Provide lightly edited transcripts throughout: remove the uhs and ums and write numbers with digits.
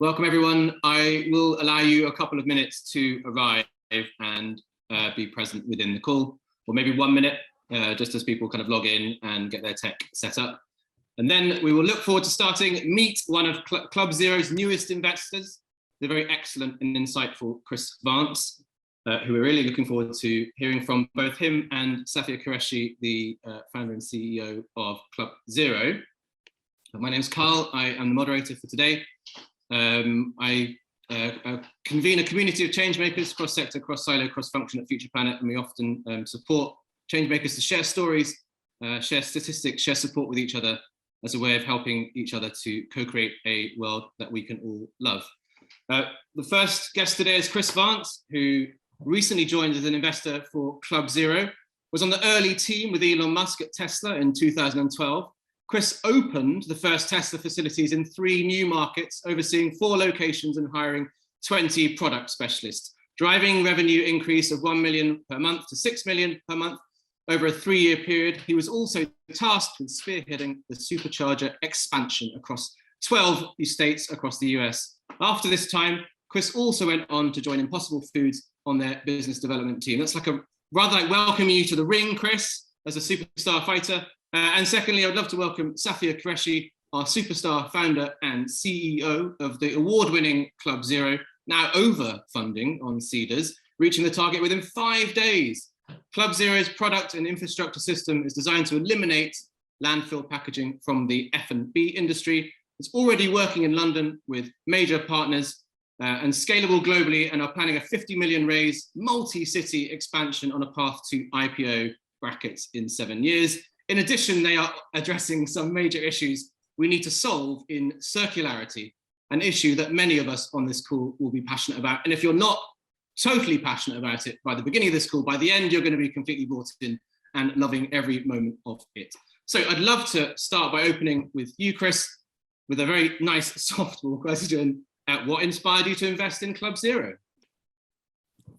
Welcome everyone. I will allow you a couple of minutes to arrive and be present within the call, or maybe 1 minute, just as people kind of log in and get their tech set up. And then we will look forward to starting Meet one of CLUBZERØ's newest investors, the very excellent and insightful Chris Vance, who we're really looking forward to hearing from, both him and Safia Qureshi, the founder and CEO of CLUBZERØ. My name's Carl. I am the moderator for today. I convene a community of changemakers, cross-sector, cross-silo, cross-function at Future Planet, and we often support changemakers to share stories, share statistics, share support with each other as a way of helping each other to co-create a world that we can all love. The first guest today is Chris Vance, who recently joined as an investor for CLUBZERØ, was on the early team with Elon Musk at Tesla in 2012. Chris opened the first Tesla facilities in 3 new markets, overseeing 4 locations and hiring 20 product specialists, driving revenue increase of 1 million per month to 6 million per month over a 3-year period. He was also tasked with spearheading the supercharger expansion across 12 states across the US. After this time, Chris also went on to join Impossible Foods on their business development team. That's rather like welcoming you to the ring, Chris, as a superstar fighter. And secondly, I'd love to welcome Safia Qureshi, our superstar founder and CEO of the award-winning CLUBZERØ, now over-funding on Seeders, reaching the target within 5 days. CLUBZERØ's product and infrastructure system is designed to eliminate landfill packaging from the F&B industry. It's already working in London with major partners and scalable globally, and are planning a 50 million raise, multi-city expansion on a path to IPO brackets in 7 years. In addition, they are addressing some major issues we need to solve in circularity, an issue that many of us on this call will be passionate about. And if you're not totally passionate about it by the beginning of this call, by the end, you're going to be completely bought in and loving every moment of it. So I'd love to start by opening with you, Chris, with a very nice softball question. What inspired you to invest in CLUBZERØ?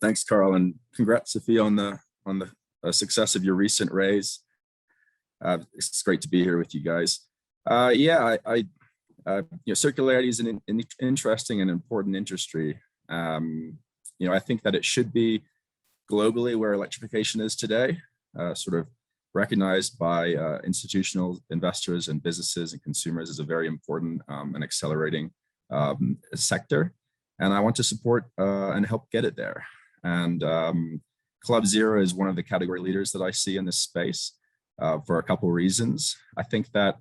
Thanks, Carl, and congrats, Safia, on the success of your recent raise. It's great to be here with you guys. Circularity is an interesting and important industry. I think that it should be globally where electrification is today, sort of recognized by institutional investors and businesses and consumers as a very important and accelerating sector. And I want to support and help get it there. And CLUBZERØ is one of the category leaders that I see in this space. For a couple of reasons. I think that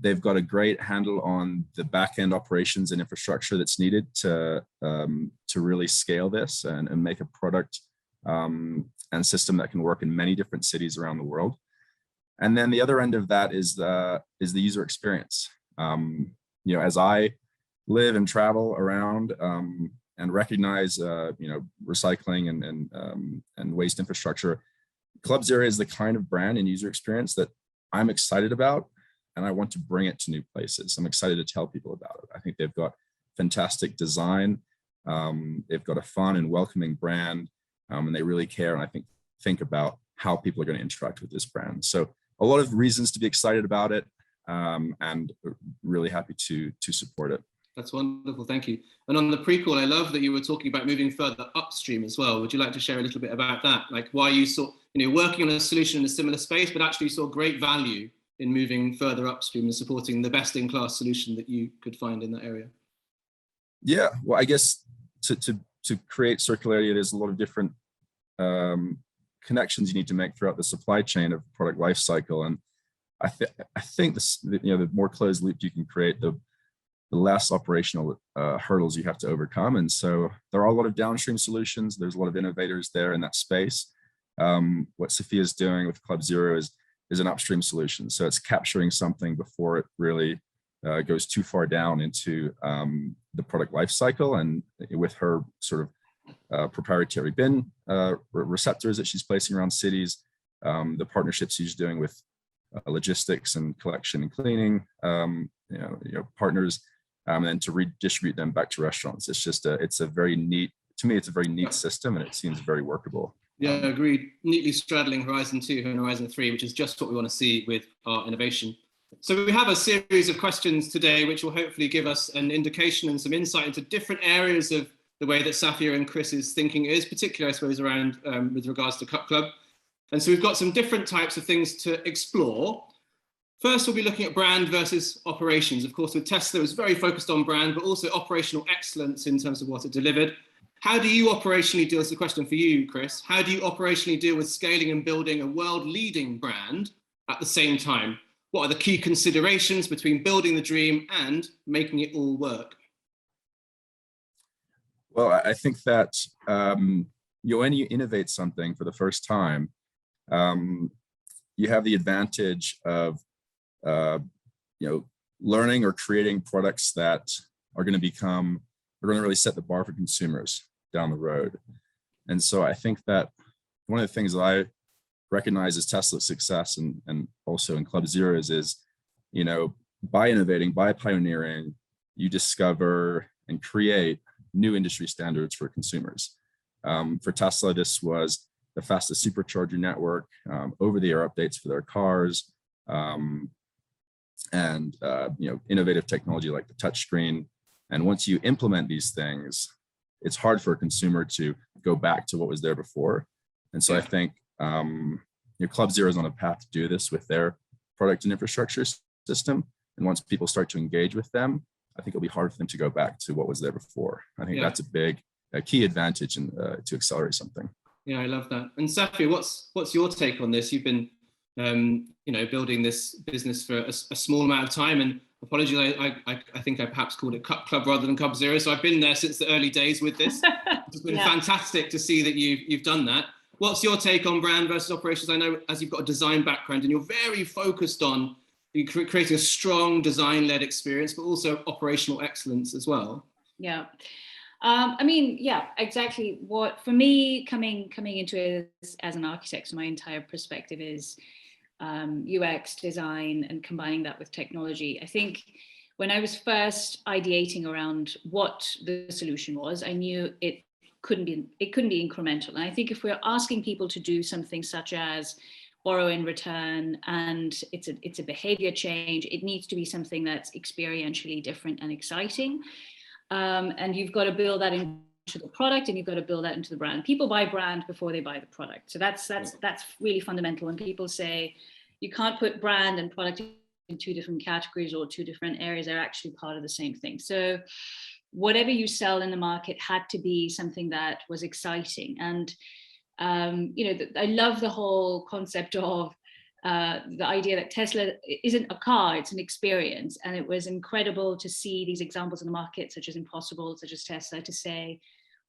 they've got a great handle on the back-end operations and infrastructure that's needed to really scale this and make a product and system that can work in many different cities around the world. And then the other end of that is the user experience. As I live and travel around and recognize recycling and waste infrastructure, CLUBZERØ is the kind of brand and user experience that I'm excited about, and I want to bring it to new places. I'm excited to tell people about it. I think they've got fantastic design. They've got a fun and welcoming brand, and they really care, and I think about how people are going to interact with this brand. So a lot of reasons to be excited about it, and really happy to support it. That's wonderful, thank you. And on the pre-call, I love that you were talking about moving further upstream as well. Would you like to share a little bit about that? Like why you saw, working on a solution in a similar space, but actually saw great value in moving further upstream and supporting the best-in-class solution that you could find in that area? Yeah, well, I guess to create circularity, there's a lot of different connections you need to make throughout the supply chain of product life cycle. And I think this, the more closed loop you can create, the less operational hurdles you have to overcome. And so there are a lot of downstream solutions. There's a lot of innovators there in that space. What Safia is doing with CLUBZERØ is an upstream solution. So it's capturing something before it really goes too far down into the product life cycle. And with her sort of proprietary bin receptors that she's placing around cities, the partnerships she's doing with logistics and collection and cleaning, partners, and then to redistribute them back to restaurants. It's a very neat, to me, it's a very neat system, and it seems very workable. Yeah, agreed. Neatly straddling Horizon 2 and Horizon 3, which is just what we want to see with our innovation. So we have a series of questions today, which will hopefully give us an indication and some insight into different areas of the way that Safia and Chris's thinking is, particularly, I suppose, around with regards to Cup Club. And so we've got some different types of things to explore. First, we'll be looking at brand versus operations. Of course, with Tesla, it was very focused on brand, but also operational excellence in terms of what it delivered. How do you operationally deal, this is a question for you, Chris, how do you operationally deal with scaling and building a world-leading brand at the same time? What are the key considerations between building the dream and making it all work? Well, I think that when you innovate something for the first time, you have the advantage of learning or creating products that are going to really set the bar for consumers down the road. And so I think that one of the things that I recognize as Tesla's success and also in CLUBZERØ's is, by innovating, by pioneering, you discover and create new industry standards for consumers. For Tesla, this was the fastest supercharger network, over-the-air updates for their cars, and innovative technology like the touchscreen. And once you implement these things, it's hard for a consumer to go back to what was there before. And so I think CLUBZERØ is on a path to do this with their product and infrastructure system. And once people start to engage with them, I think it'll be hard for them to go back to what was there before. I think that's a key advantage to accelerate something. Yeah, I love that. And Safia, what's your take on this? You've been building this business for a small amount of time, and apologies, I think I perhaps called it Cup Club rather than CLUBZERØ. So I've been there since the early days with this. It's been fantastic to see that you've done that. What's your take on brand versus operations? I know as you've got a design background and you're very focused on creating a strong design-led experience, but also operational excellence as well. Yeah. Exactly. What for me coming into it as an architect, so my entire perspective is UX design and combining that with technology. I think when I was first ideating around what the solution was, I knew it couldn't be incremental. And I think if we're asking people to do something such as borrow in return, and it's a behavior change, it needs to be something that's experientially different and exciting. And you've got to build that into the product, and you've got to build that into the brand. People buy brand before they buy the product. So that's really fundamental. When people say you can't put brand and product in two different categories or two different areas, they're actually part of the same thing. So whatever you sell in the market had to be something that was exciting. And I love the whole concept of the idea that Tesla isn't a car, it's an experience. And it was incredible to see these examples in the market, such as Impossible, such as Tesla, to say,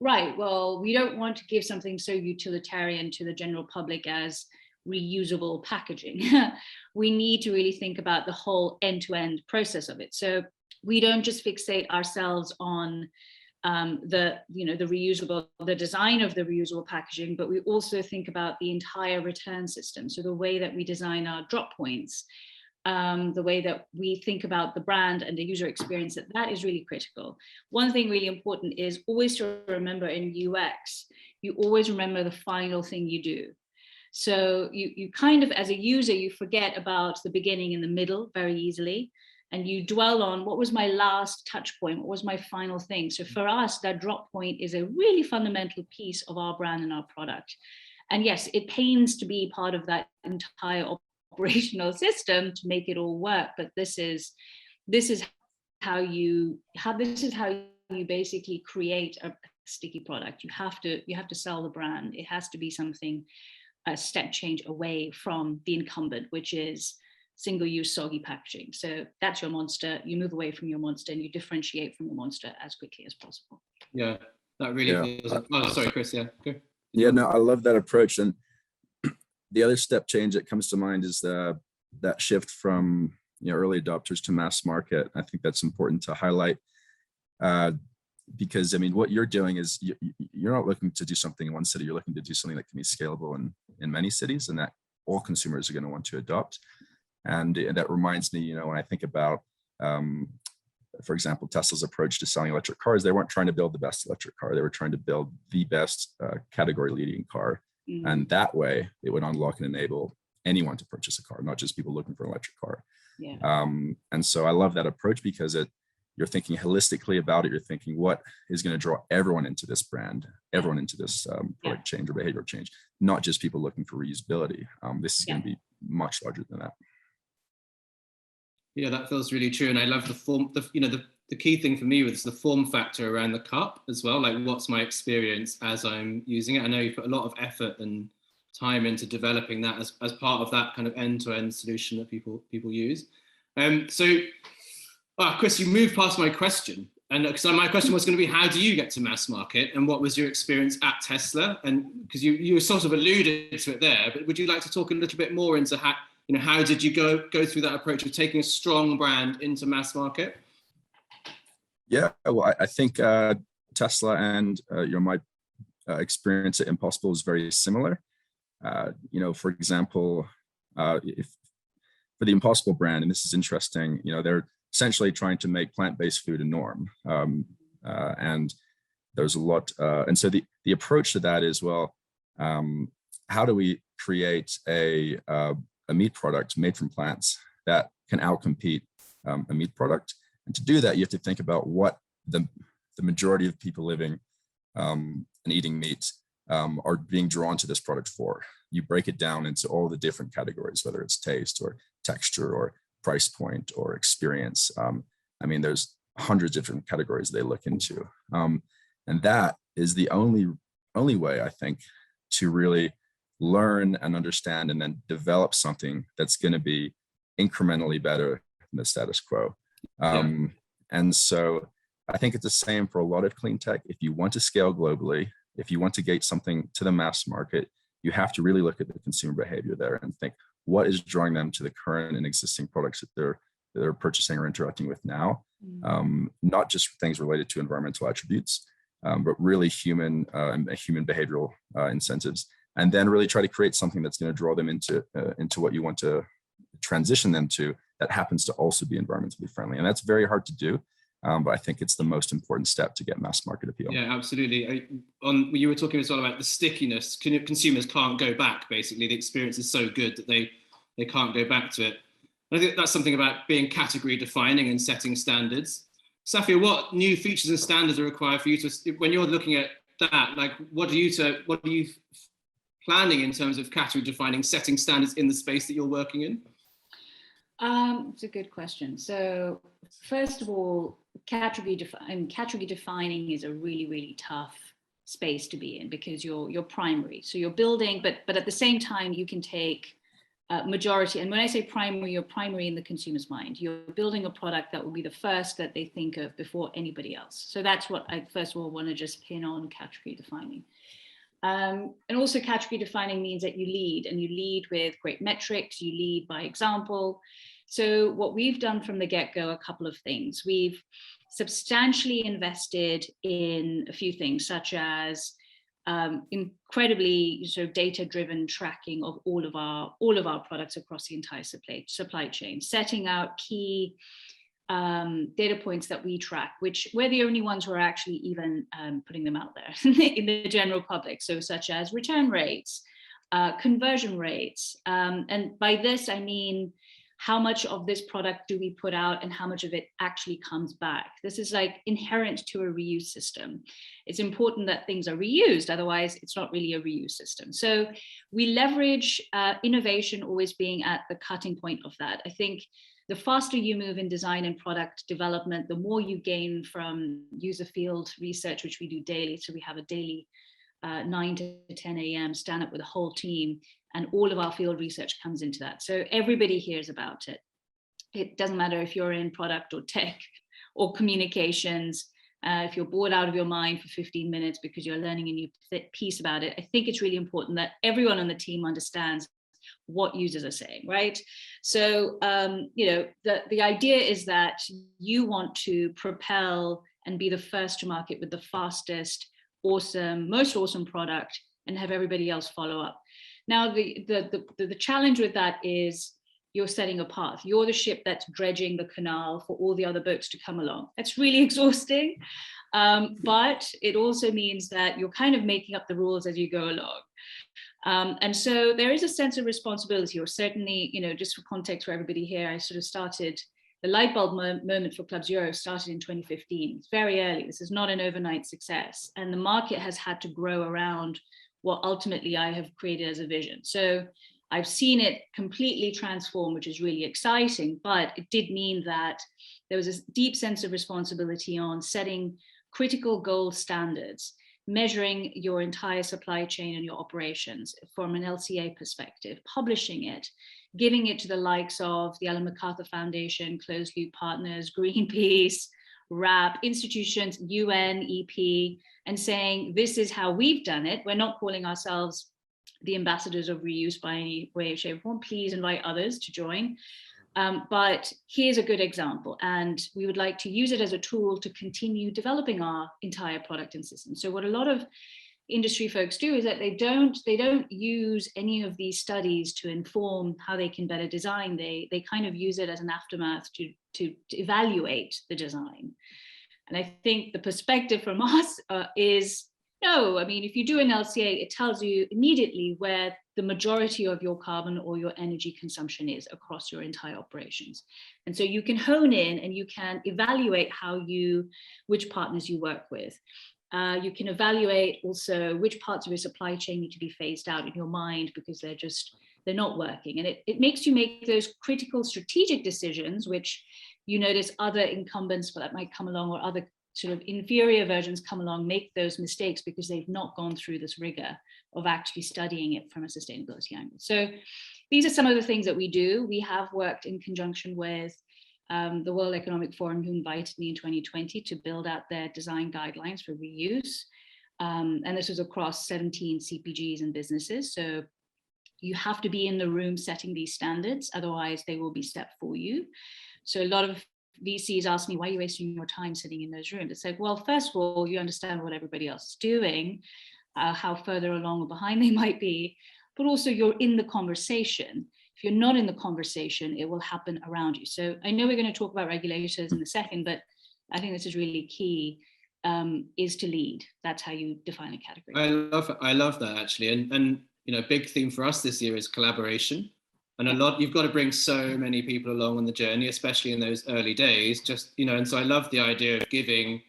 right, well, we don't want to give something so utilitarian to the general public as reusable packaging. We need to really think about the whole end-to-end process of it. So we don't just fixate ourselves on the design of the reusable packaging, but we also think about the entire return system. So the way that we design our drop points, the way that we think about the brand and the user experience, that is really critical. One thing really important is always to remember in UX, you always remember the final thing you do. So you kind of, as a user, you forget about the beginning and the middle very easily. And you dwell on what was my last touch point, what was my final thing. So for us, that drop point is a really fundamental piece of our brand and our product. And yes, it pains to be part of that entire operational system to make it all work. But this is how you basically create a sticky product. You have to sell the brand. It has to be something, a step change away from the incumbent, which is single-use soggy packaging. So that's your monster. You move away from your monster and you differentiate from your monster as quickly as possible. Yeah, that really feels. Oh, sorry, Chris. Yeah. Okay. Yeah, no, I love that approach. And the other step change that comes to mind is that shift from early adopters to mass market. I think that's important to highlight because what you're doing is you're not looking to do something in one city. You're looking to do something that can be scalable in many cities, and that all consumers are going to want to adopt. And that reminds me, when I think about, for example, Tesla's approach to selling electric cars, they weren't trying to build the best electric car. They were trying to build the best category leading car. Mm-hmm. And that way it would unlock and enable anyone to purchase a car, not just people looking for an electric car. Yeah. And so I love that approach because you're thinking holistically about it. You're thinking what is going to draw everyone into this brand, everyone into this product change or behavioral change, not just people looking for reusability. This is going to be much larger than that. Yeah, that feels really true. And I love the form, the key thing for me was the form factor around the cup as well. Like, what's my experience as I'm using it? I know you put a lot of effort and time into developing that as part of that kind of end-to-end solution that people use. Chris, you moved past my question. And because my question was going to be, how do you get to mass market, and what was your experience at Tesla? And because you sort of alluded to it there, but would you like to talk a little bit more into how did you go through that approach of taking a strong brand into mass market? Yeah, well, I think Tesla and my experience at Impossible is very similar. For example, if for the Impossible brand, and this is interesting, they're essentially trying to make plant-based food a norm, and there's a lot. And so the approach to that is, well, how do we create a meat product made from plants that can outcompete a meat product? And to do that, you have to think about what the majority of people living and eating meat are being drawn to this product for. You break it down into all the different categories, whether it's taste or texture or price point or experience. There's hundreds of different categories they look into. And that is the only way, I think, to really learn and understand and then develop something that's going to be incrementally better than the status quo. And so I think it's the same for a lot of clean tech. If you want to scale globally, if you want to get something to the mass market, you have to really look at the consumer behavior there and think, what is drawing them to the current and existing products that they're purchasing or interacting with now? Not just things related to environmental attributes, but really human behavioral incentives, and then really try to create something that's going to draw them into what you want to transition them to, that happens to also be environmentally friendly. And that's very hard to do, but I think it's the most important step to get mass market appeal. Yeah, absolutely. You were talking as well about the stickiness. Consumers can't go back, basically. The experience is so good that they can't go back to it. And I think that's something about being category defining and setting standards. Safia, what new features and standards are required for you to, when you're looking at that, like what are you planning in terms of category defining, setting standards in the space that you're working in? It's a good question. So first of all, category defining is a really, really tough space to be in, because you're primary. So you're building, but at the same time, you can take majority. And when I say primary, you're primary in the consumer's mind. You're building a product that will be the first that they think of before anybody else. So that's what I first of all want to just pin on category defining. And also category defining means that you lead with great metrics, you lead by example. So what we've done from the get-go, a couple of things. We've substantially invested in a few things, such as incredibly sort of data-driven tracking of all of our products across the entire supply chain, setting out key data points that we track, which we're the only ones who are actually even putting them out there in the general public. So such as return rates, conversion rates. And by this, I mean, how much of this product do we put out and how much of it actually comes back? This is like inherent to a reuse system. It's important that things are reused, otherwise it's not really a reuse system. So we leverage innovation always being at the cutting point of that. I think the faster you move in design and product development, the more you gain from user field research, which we do daily. So we have a daily 9 to 10 a.m. stand up with a whole team, and all of our field research comes into that. So everybody hears about it. It doesn't matter if you're in product or tech or communications. If you're bored out of your mind for 15 minutes because you're learning a new piece about it, I think it's really important that everyone on the team understands what users are saying, right? So, the idea is that you want to propel and be the first to market with the fastest, awesome, most awesome product, and have everybody else follow up. Now, the challenge with that is you're setting a path. You're the ship that's dredging the canal for all the other boats to come along. That's really exhausting, but it also means that you're kind of making up the rules as you go along. And so there is a sense of responsibility, or certainly, just for context for everybody here, I sort of started, the light bulb moment for CLUBZERØ started in 2015. It's very early. This is not an overnight success. And the market has had to grow around what ultimately I have created as a vision. So I've seen it completely transform, which is really exciting, but it did mean that there was a deep sense of responsibility on setting critical gold standards, measuring your entire supply chain and your operations from an LCA perspective, publishing it, giving it to the likes of the Ellen MacArthur Foundation, Closed Loop Partners, Greenpeace, RAP, institutions, UN, EP, and saying, this is how we've done it. We're not calling ourselves the ambassadors of reuse by any way, shape, or form. Please invite others to join. But here's a good example, and we would like to use it as a tool to continue developing our entire product and system. So what a lot of industry folks do is that they don't use any of these studies to inform how they can better design. They kind of use it as an aftermath to evaluate the design. And I think the perspective from us is, no, I mean, if you do an LCA, it tells you immediately where the majority of your carbon or your energy consumption is across your entire operations. And so you can hone in and you can evaluate which partners you work with. You can evaluate also which parts of your supply chain need to be phased out in your mind because they're not working. And it makes you make those critical strategic decisions, which you notice other incumbents that might come along, or other sort of inferior versions come along, make those mistakes because they've not gone through this rigor of actually studying it from a sustainability angle. So these are some of the things that we do. We have worked in conjunction with the World Economic Forum, who invited me in 2020 to build out their design guidelines for reuse. And this was across 17 CPGs and businesses. So you have to be in the room setting these standards, otherwise they will be set for you. So a lot of VCs ask me, why are you wasting your time sitting in those rooms? It's like, well, first of all, you understand what everybody else is doing, how further along or behind they might be, but also you're in the conversation. If you're not in the conversation, it will happen around you. So I know we're going to talk about regulators in a second, but I think this is really key, is to lead. That's how you define a category. I love that, actually. And a big theme for us this year is collaboration. And you've got to bring so many people along on the journey, especially in those early days, and so I love the idea of giving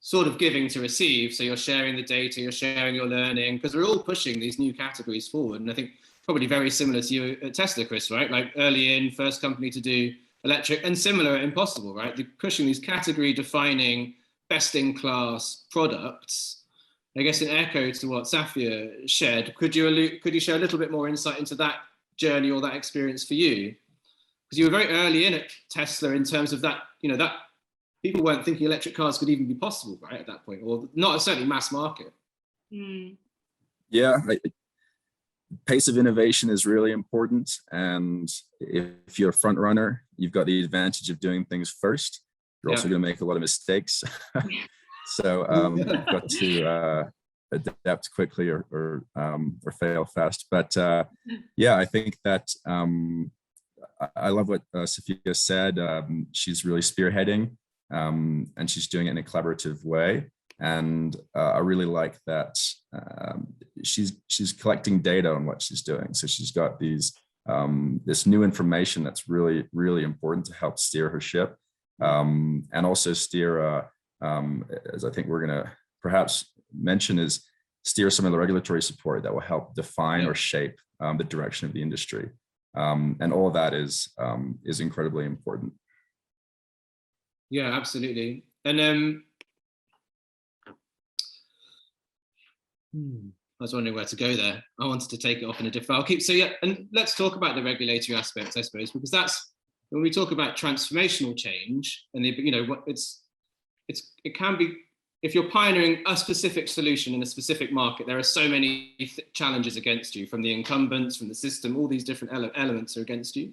to receive. So you're sharing the data, you're sharing your learning, because we're all pushing these new categories forward. And I think probably very similar to you at Tesla, Chris, right? Like early in, first company to do electric, and similar at Impossible, right? They're pushing these category defining best in class products. I guess in echo to what Safia shared, could you share a little bit more insight into that journey or that experience for you? Because you were very early in at Tesla in terms of that, that people weren't thinking electric cars could even be possible, right, at that point, or not certainly mass market. Yeah, pace of innovation is really important, and if you're a front runner, you've got the advantage of doing things first. You're also going to make a lot of mistakes. So you've got to adapt quickly or fail fast. But yeah, I think that I love what Safia said. She's really spearheading, and she's doing it in a collaborative way. And I really like that she's collecting data on what she's doing. So she's got this new information that's really, really important to help steer her ship, and also steer, as I think we're going to perhaps mention, is steer some of the regulatory support that will help define or shape the direction of the industry. And all of that is incredibly important. Yeah, absolutely. And I was wondering where to go there. I wanted to take it off in a different. And let's talk about the regulatory aspects, I suppose, because that's when we talk about transformational change, and it can be, if you're pioneering a specific solution in a specific market, there are so many challenges against you, from the incumbents, from the system, all these different elements are against you.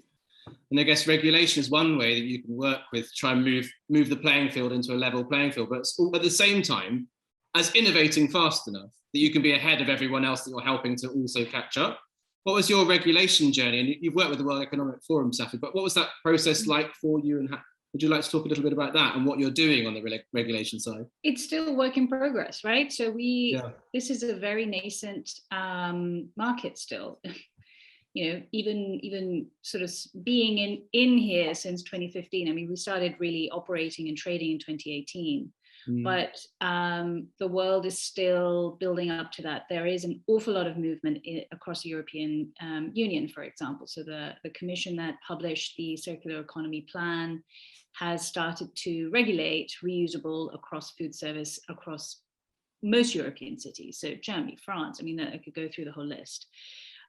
And I guess regulation is one way that you can work with, try and move the playing field into a level playing field, but at the same time, as innovating fast enough that you can be ahead of everyone else that you're helping to also catch up. What was your regulation journey? And you've worked with the World Economic Forum, Safia, but what was that process like for you, and Would you like to talk a little bit about that and what you're doing on the regulation side? It's still a work in progress, right? So this is a very nascent market still. You know, even sort of being in here since 2015. I mean, we started really operating and trading in 2018. But the world is still building up to that. There is an awful lot of movement across the European Union, for example. So the commission that published the Circular Economy Plan has started to regulate reusable across food service across most European cities. So Germany, France, I mean, I could go through the whole list.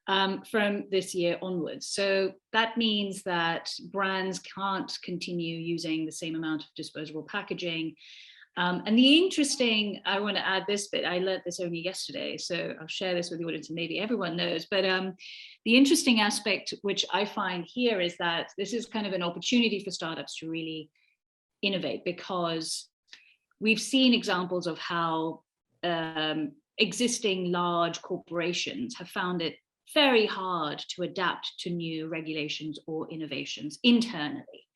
From this year onwards. So that means that brands can't continue using the same amount of disposable packaging. And I want to add this bit, I learned this only yesterday, so I'll share this with the audience and maybe everyone knows, but the interesting aspect which I find here is that this is kind of an opportunity for startups to really innovate, because we've seen examples of how existing large corporations have found it very hard to adapt to new regulations or innovations internally.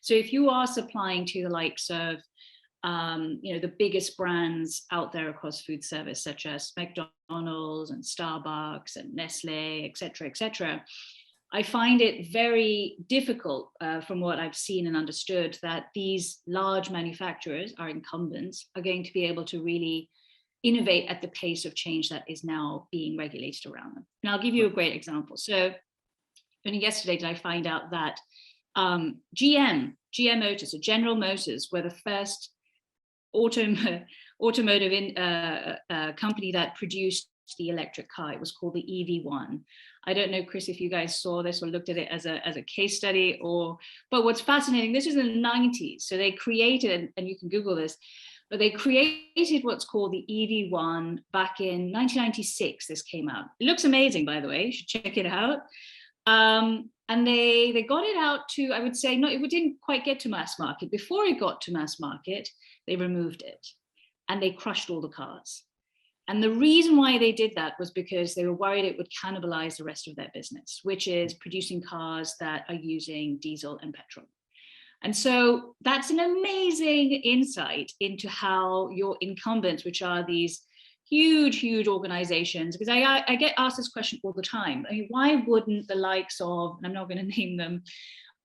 So if you are supplying to the likes of, you know, the biggest brands out there across food service, such as McDonald's and Starbucks and Nestle, et cetera, I find it very difficult from what I've seen and understood that these large manufacturers, our incumbents, are going to be able to really innovate at the pace of change that is now being regulated around them. And I'll give you a great example. So only yesterday did I find out that GM Motors, so General Motors, were the first automotive company that produced the electric car. It was called the EV1. I don't know, Chris, if you guys saw this or looked at it as a case study, but what's fascinating, this was in the 90s. So they created, and you can Google this, but they created what's called the EV1 back in 1996. This came out. It looks amazing, by the way. You should check it out. And they got it out to, I would say, no, it didn't quite get to mass market. Before it got to mass market, they removed it and they crushed all the cars. And the reason why they did that was because they were worried it would cannibalize the rest of their business, which is producing cars that are using diesel and petrol. And so that's an amazing insight into how your incumbents, which are these huge organizations, because I get asked this question all the time. I mean, why wouldn't the likes of, and I'm not going to name them,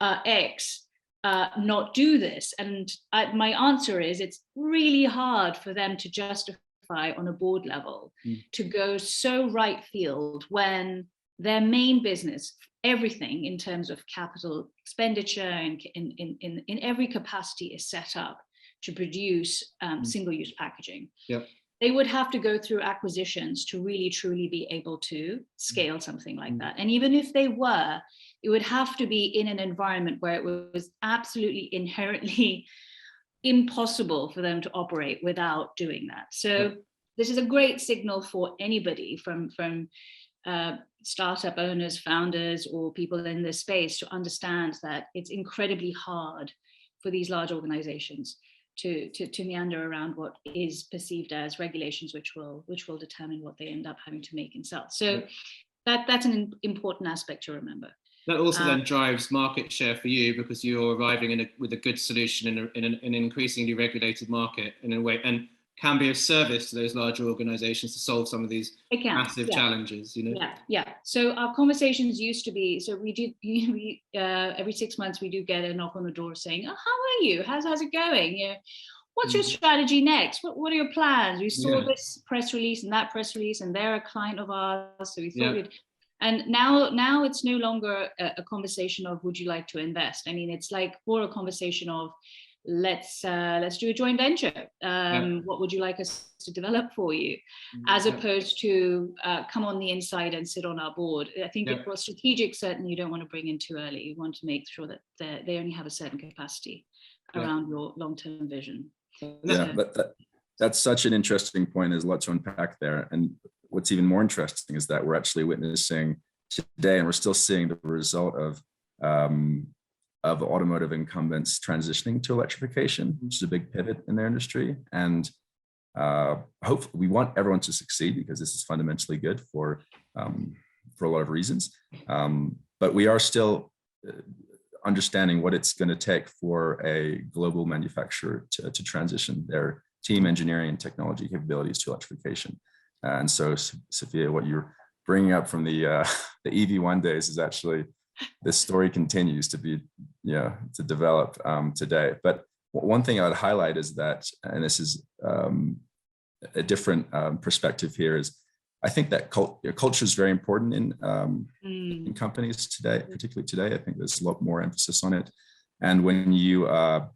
X, not do this? And my answer is it's really hard for them to justify on a board level to go so right field when their main business, everything in terms of capital expenditure and in every capacity is set up to produce single-use packaging. Yep. They would have to go through acquisitions to really truly be able to scale something like that. And even if they were, it would have to be in an environment where it was absolutely inherently impossible for them to operate without doing that. So this is a great signal for anybody from startup owners, founders, or people in this space to understand that it's incredibly hard for these large organizations to meander around what is perceived as regulations, which will determine what they end up having to make and sell. So that's an important aspect to remember. That also then drives market share for you, because you're arriving with a good solution in an increasingly regulated market in a way, and can be of service to those larger organizations to solve some of these massive challenges, you know? Yeah. So our conversations used to be, so we every 6 months we do get a knock on the door saying, oh, how are you? How's it going? You know, what's your strategy next? What are your plans? We saw this press release and that press release, and they're a client of ours. So we thought we'd, and now it's no longer a conversation of, would you like to invest? I mean, it's like more a conversation of, let's do a joint venture. What would you like us to develop for you? As opposed to come on the inside and sit on our board. I think for strategic, certainly you don't want to bring in too early. You want to make sure that they only have a certain capacity around your long-term vision. Yeah, but that's such an interesting point. There's a lot to unpack there. And what's even more interesting is that we're actually witnessing today, and we're still seeing the result of automotive incumbents transitioning to electrification, which is a big pivot in their industry. And hopefully we want everyone to succeed, because this is fundamentally good for a lot of reasons. But we are still understanding what it's going to take for a global manufacturer to transition their team engineering and technology capabilities to electrification. And so, Safia, what you're bringing up from the EV1 days is actually, this story continues to be, to develop today. But one thing I would highlight is that, and this is a different perspective here, is I think that culture is very important in companies today, particularly today. I think there's a lot more emphasis on it. And when you are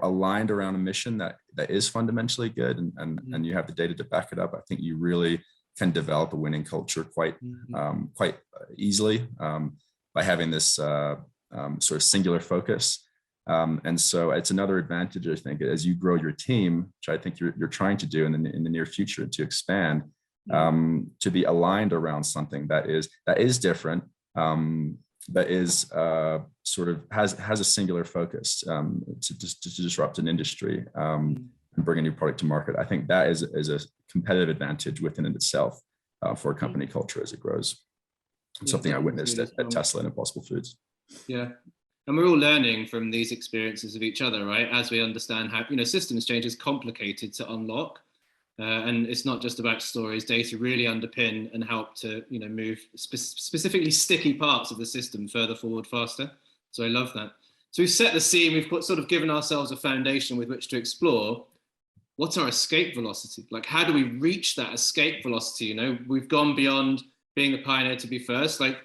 aligned around a mission that is fundamentally good, and you have the data to back it up, I think you really can develop a winning culture quite easily by having this sort of singular focus. And so it's another advantage, I think, as you grow your team, which I think you're trying to do in the near future, to expand, to be aligned around something that is different, that is sort of has a singular focus to disrupt an industry and bring a new product to market. I think that is a competitive advantage within itself for a company culture as it grows. It's something I witnessed at Tesla and Impossible Foods. Yeah. And we're all learning from these experiences of each other, right? As we understand how, systems change is complicated to unlock. And it's not just about stories. Data really underpin and help to, move specifically sticky parts of the system further forward faster. So I love that. So we've set the scene, we've sort of given ourselves a foundation with which to explore. What's our escape velocity? Like, how do we reach that escape velocity? We've gone beyond being the pioneer to be first. Like,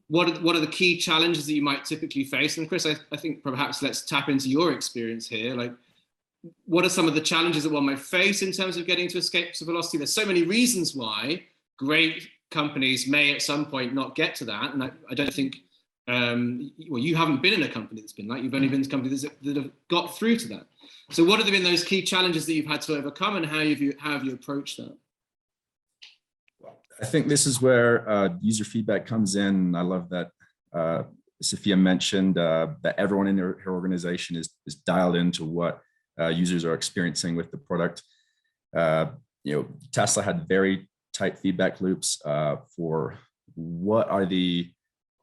what are the key challenges that you might typically face? And Chris, I think perhaps let's tap into your experience here. Like, what are some of the challenges that one might face in terms of getting to escape velocity? There's so many reasons why great companies may at some point not get to that. And I don't think, you haven't been in a company that's been like, you've only been in companies that have got through to that. So what have been those key challenges that you've had to overcome, and how have you approached that? I think this is where user feedback comes in. I love that Safia mentioned that everyone in her organization is dialed into what users are experiencing with the product. Tesla had very tight feedback loops for what are the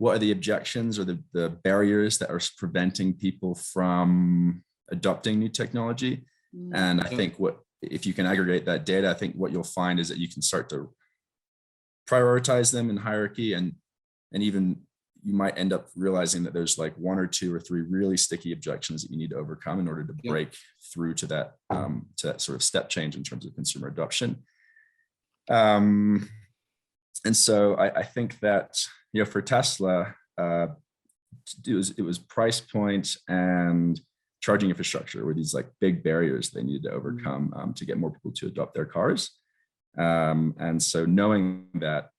objections or the barriers that are preventing people from adopting new technology. And I think if you can aggregate that data, I think what you'll find is that you can start to prioritize them in hierarchy, and even you might end up realizing that there's like 1 or 2 or 3 really sticky objections that you need to overcome in order to break through to that sort of step change in terms of consumer adoption. And so I think that, for Tesla, it was price point and charging infrastructure were these like big barriers they needed to overcome to get more people to adopt their cars. And so knowing that,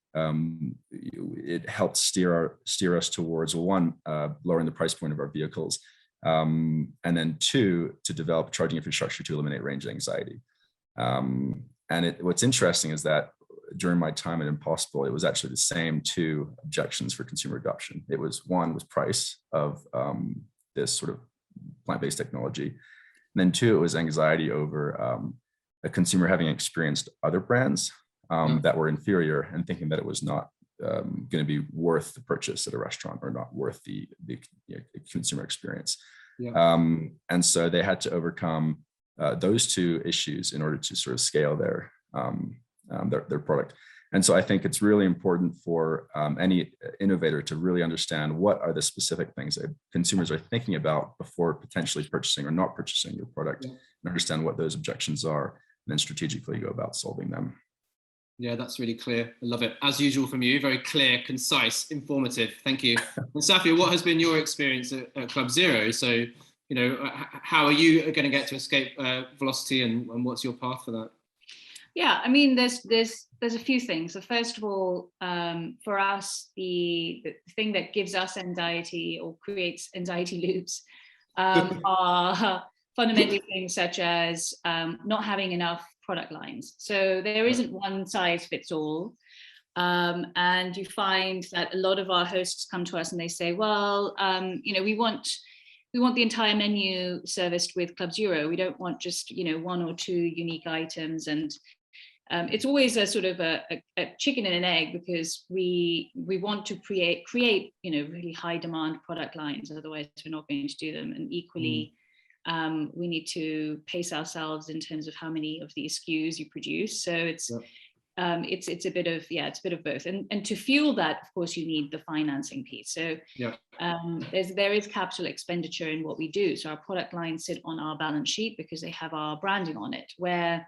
it helped steer us towards, one, lowering the price point of our vehicles, and then 2, to develop charging infrastructure to eliminate range anxiety. And what's interesting is that during my time at Impossible, it was actually the same 2 objections for consumer adoption. It was, one was price of this sort of plant-based technology, and then 2, it was anxiety over a consumer having experienced other brands that were inferior and thinking that it was not going to be worth the purchase at a restaurant, or not worth the consumer experience. And so they had to overcome those 2 issues in order to sort of scale their product. And so I think it's really important for any innovator to really understand what are the specific things that consumers are thinking about before potentially purchasing or not purchasing your product, and understand what those objections are, and then strategically go about solving them. Yeah, that's really clear. I love it. As usual from you, very clear, concise, informative. Thank you. And Safia, what has been your experience at CLUBZERØ? So, how are you going to get to escape velocity, and what's your path for that? Yeah, I mean, there's a few things. So first of all, for us, the thing that gives us anxiety or creates anxiety loops are fundamentally things such as not having enough product lines. So there isn't one size fits all. And you find that a lot of our hosts come to us and they say, well, we want the entire menu serviced with CLUBZERØ. We don't want just, 1 or 2 unique items. And it's always a sort of a chicken and an egg, because we want to create really high demand product lines, otherwise we're not going to do them. And equally, we need to pace ourselves in terms of how many of these SKUs you produce. So it's a bit of both. And to fuel that, of course, you need the financing piece. So there is capital expenditure in what we do. So our product lines sit on our balance sheet because they have our branding on it, where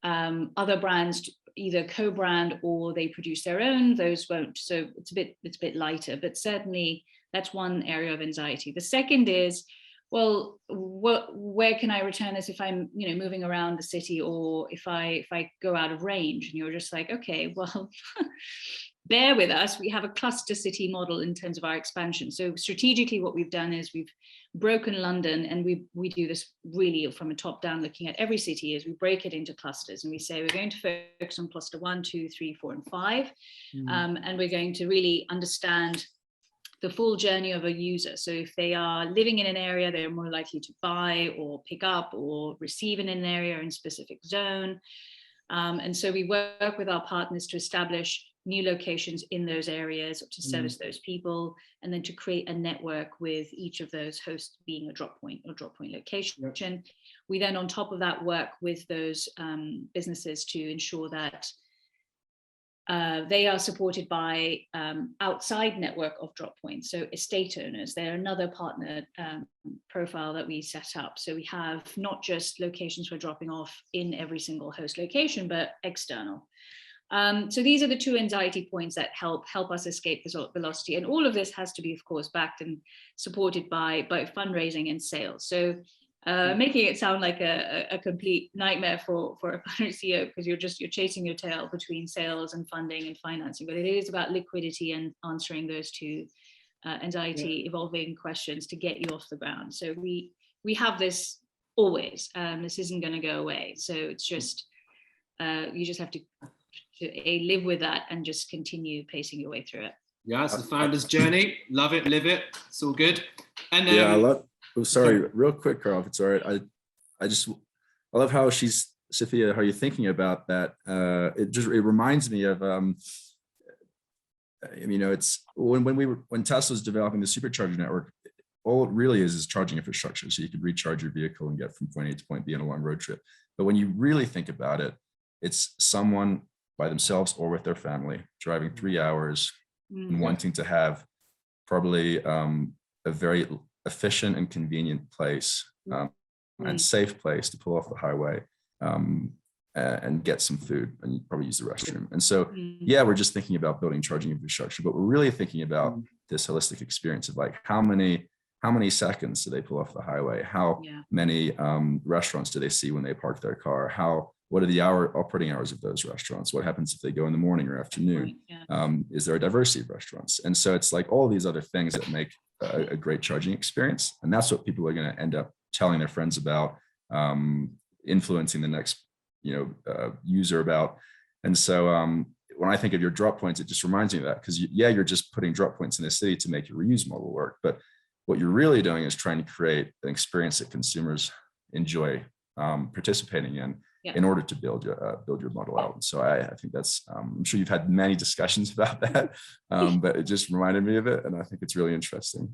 other brands either co-brand or they produce their own. Those won't. So it's a bit lighter, but certainly that's one area of anxiety. The second is, well, where can I return this if I'm, moving around the city, or if I go out of range? And you're just like, okay, well, bear with us. We have a cluster city model in terms of our expansion. So strategically, what we've done is we've broken London, and we do this really from a top down, looking at every city. Is we break it into clusters, and we say we're going to focus on cluster 1, 2, 3, 4, and 5, and we're going to really understand the full journey of a user. So if they are living in an area, they're more likely to buy or pick up or receive in an area in a specific zone. And so we work with our partners to establish new locations in those areas to service those people, and then to create a network with each of those hosts being a drop point or drop point location. Yep. We then, on top of that, work with those businesses to ensure that they are supported by outside network of drop points. So estate owners, they're another partner profile that we set up. So we have not just locations we're dropping off in every single host location, but external. So these are the two anxiety points that help us escape velocity. And all of this has to be, of course, backed and supported by both fundraising and sales. So making it sound like a complete nightmare for a founder CEO, because you're chasing your tail between sales and funding and financing, but it is about liquidity and answering those two anxiety evolving questions to get you off the ground. So we have this always. This isn't going to go away. So it's just you just have to live with that and just continue pacing your way through it. Yeah, it's the founder's journey. Love it, live it. It's all good. And I love. Oh, sorry, real quick, Carl, if it's all right. I love how Safia, how you're thinking about that. It reminds me of, it's when Tesla was developing the supercharger network, all it really is charging infrastructure. So you could recharge your vehicle and get from point A to point B on a long road trip. But when you really think about it, it's someone by themselves or with their family driving 3 hours and wanting to have probably a very efficient and convenient place and safe place to pull off the highway and get some food and probably use the restroom. And so, we're just thinking about building charging infrastructure, but we're really thinking about this holistic experience of like how many seconds do they pull off the highway? How many restaurants do they see when they park their car? What are the operating hours of those restaurants? What happens if they go in the morning or afternoon? Is there a diversity of restaurants? And so it's like all these other things that make a great charging experience. And that's what people are going to end up telling their friends about, influencing the next, user about. And so when I think of your drop points, it just reminds me of that, because you're just putting drop points in the city to make your reuse model work. But what you're really doing is trying to create an experience that consumers enjoy participating in order to build your model out. And so I think that's, I'm sure you've had many discussions about that, but it just reminded me of it. And I think it's really interesting.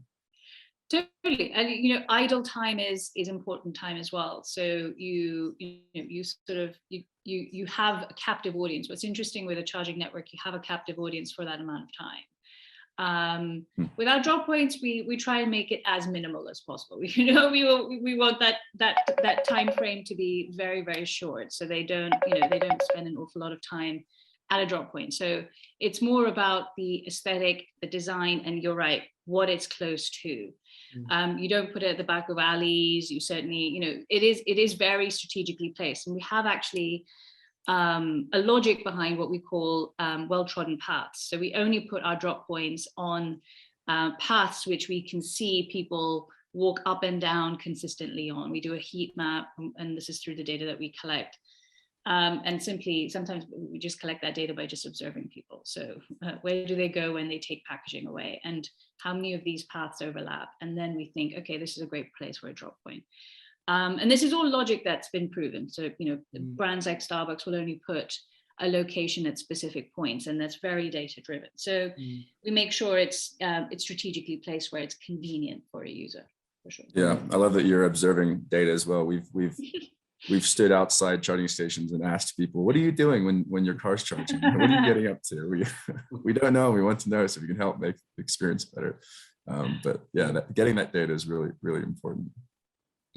Totally. And, idle time is important time as well. So you have a captive audience. What's interesting with a charging network, you have a captive audience for that amount of time. With our drop points, we try and make it as minimal as possible. We want that time frame to be very, very short, so they don't spend an awful lot of time at a drop point. So it's more about the aesthetic, the design, and you're right, what it's close to. You don't put it at the back of alleys. You certainly, it is very strategically placed, and we have actually a logic behind what we call well-trodden paths. So we only put our drop points on paths which we can see people walk up and down consistently on. We do a heat map, and this is through the data that we collect. And simply, sometimes we just collect that data by just observing people. So where do they go when they take packaging away? And how many of these paths overlap? And then we think, okay, this is a great place for a drop point. And this is all logic that's been proven. So, brands like Starbucks will only put a location at specific points, and that's very data driven. So we make sure it's strategically placed where it's convenient for a user, for sure. Yeah, I love that you're observing data as well. We've stood outside charging stations and asked people, what are you doing when your car's charging? What are you getting up to? We don't know. We want to know, so we can help make the experience better. But yeah, getting that data is really, really important.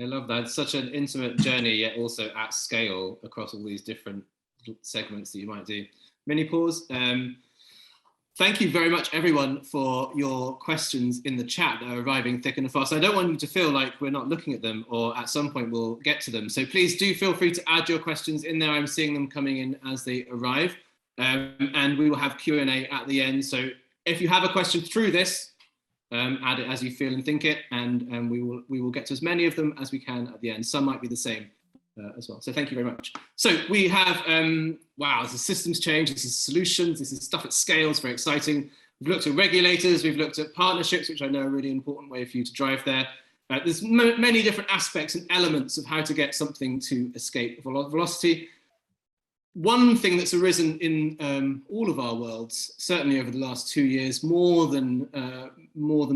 I love that. It's such an intimate journey, yet also at scale across all these different segments that you might do. Mini pause. Thank you very much, everyone, for your questions in the chat that are arriving thick and fast. I don't want you to feel like we're not looking at them, or at some point we'll get to them. So please do feel free to add your questions in there. I'm seeing them coming in as they arrive. And we will have Q&A at the end. So if you have a question through this, add it as you feel and think it, and we will get to as many of them as we can at the end. Some might be the same as well. So thank you very much. So we have, wow, this is systems change, this is solutions, this is stuff at scale, it's very exciting. We've looked at regulators, we've looked at partnerships, which I know are a really important way for you to drive there. There's many different aspects and elements of how to get something to escape velocity. One thing that's arisen in all of our worlds, certainly over the last 2 years, more than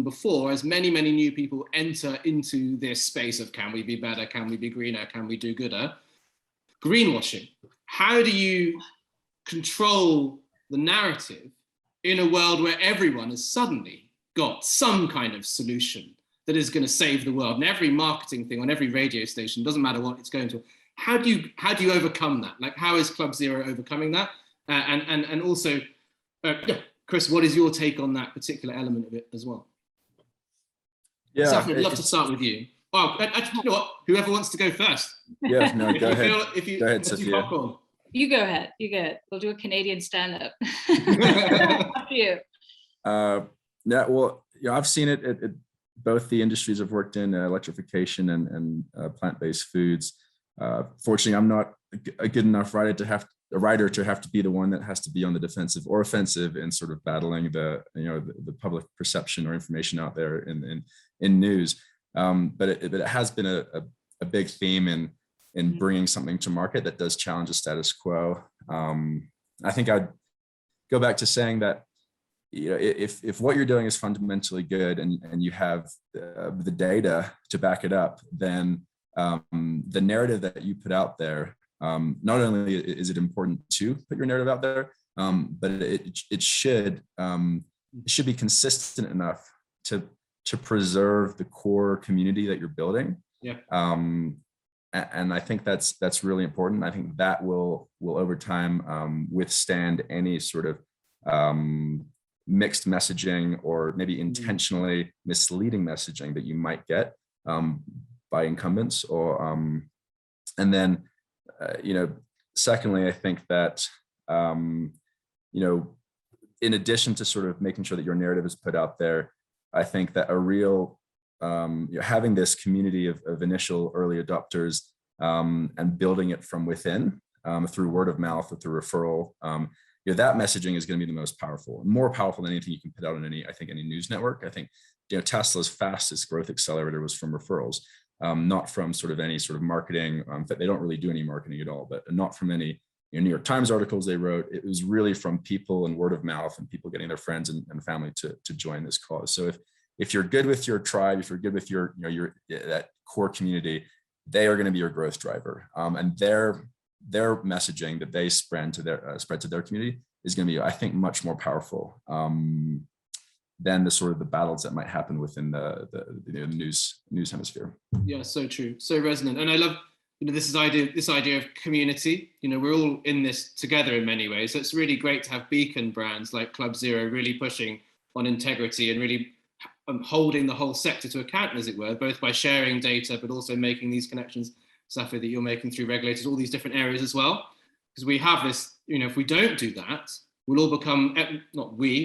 before, as many new people enter into this space of, can we be better, can we be greener, can we do gooder? Greenwashing. How do you control the narrative in a world where everyone has suddenly got some kind of solution that is going to save the world? And every marketing thing on every radio station, doesn't matter what it's going to. How do you overcome that? Like, how is CLUBZERØ overcoming that? And also, yeah, Chris, what is your take on that particular element of it as well? Yeah, Safia, I'd love to start with you. Oh, actually, you know what? Whoever wants to go first. Yeah, no, go ahead. Go ahead, Safia. You go ahead. You go ahead. We'll do a Canadian stand-up. After you. Yeah, well, I've seen it at both the industries I've worked in, electrification and plant-based foods. Fortunately, I'm not a good enough writer to have to be the one that has to be on the defensive or offensive in sort of battling the public perception or information out there in news. But it has been a big theme in bringing something to market that does challenge the status quo. I think I'd go back to saying that, if what you're doing is fundamentally good and you have the data to back it up, then the narrative that you put out there, not only is it important to put your narrative out there, but it should be consistent enough to preserve the core community that you're building. Yeah. And I think that's really important. I think that will over time withstand any sort of mixed messaging or maybe intentionally misleading messaging that you might get by incumbents, or and then secondly, I think that in addition to sort of making sure that your narrative is put out there, I think that a real having this community of initial early adopters and building it from within through word of mouth or through referral, that messaging is going to be the most powerful, more powerful than anything you can put out on any news network. I think Tesla's fastest growth accelerator was from referrals. Not from sort of any sort of marketing. They don't really do any marketing at all, but not from any New York Times articles they wrote. It was really from people and word of mouth and people getting their friends and family to join this cause. So if you're good with your tribe, if you're good with your that core community, they are going to be your growth driver. And their messaging that they spread to their community is going to be, I think, much more powerful than the sort of the battles that might happen within the news hemisphere. Yeah, so true, so resonant. And I love this idea of community. We're all in this together in many ways. So it's really great to have beacon brands like CLUBZERØ really pushing on integrity and really holding the whole sector to account, as it were, both by sharing data but also making these connections, Safia, that you're making through regulators, all these different areas as well. Because we have this, if we don't do that, we'll all become,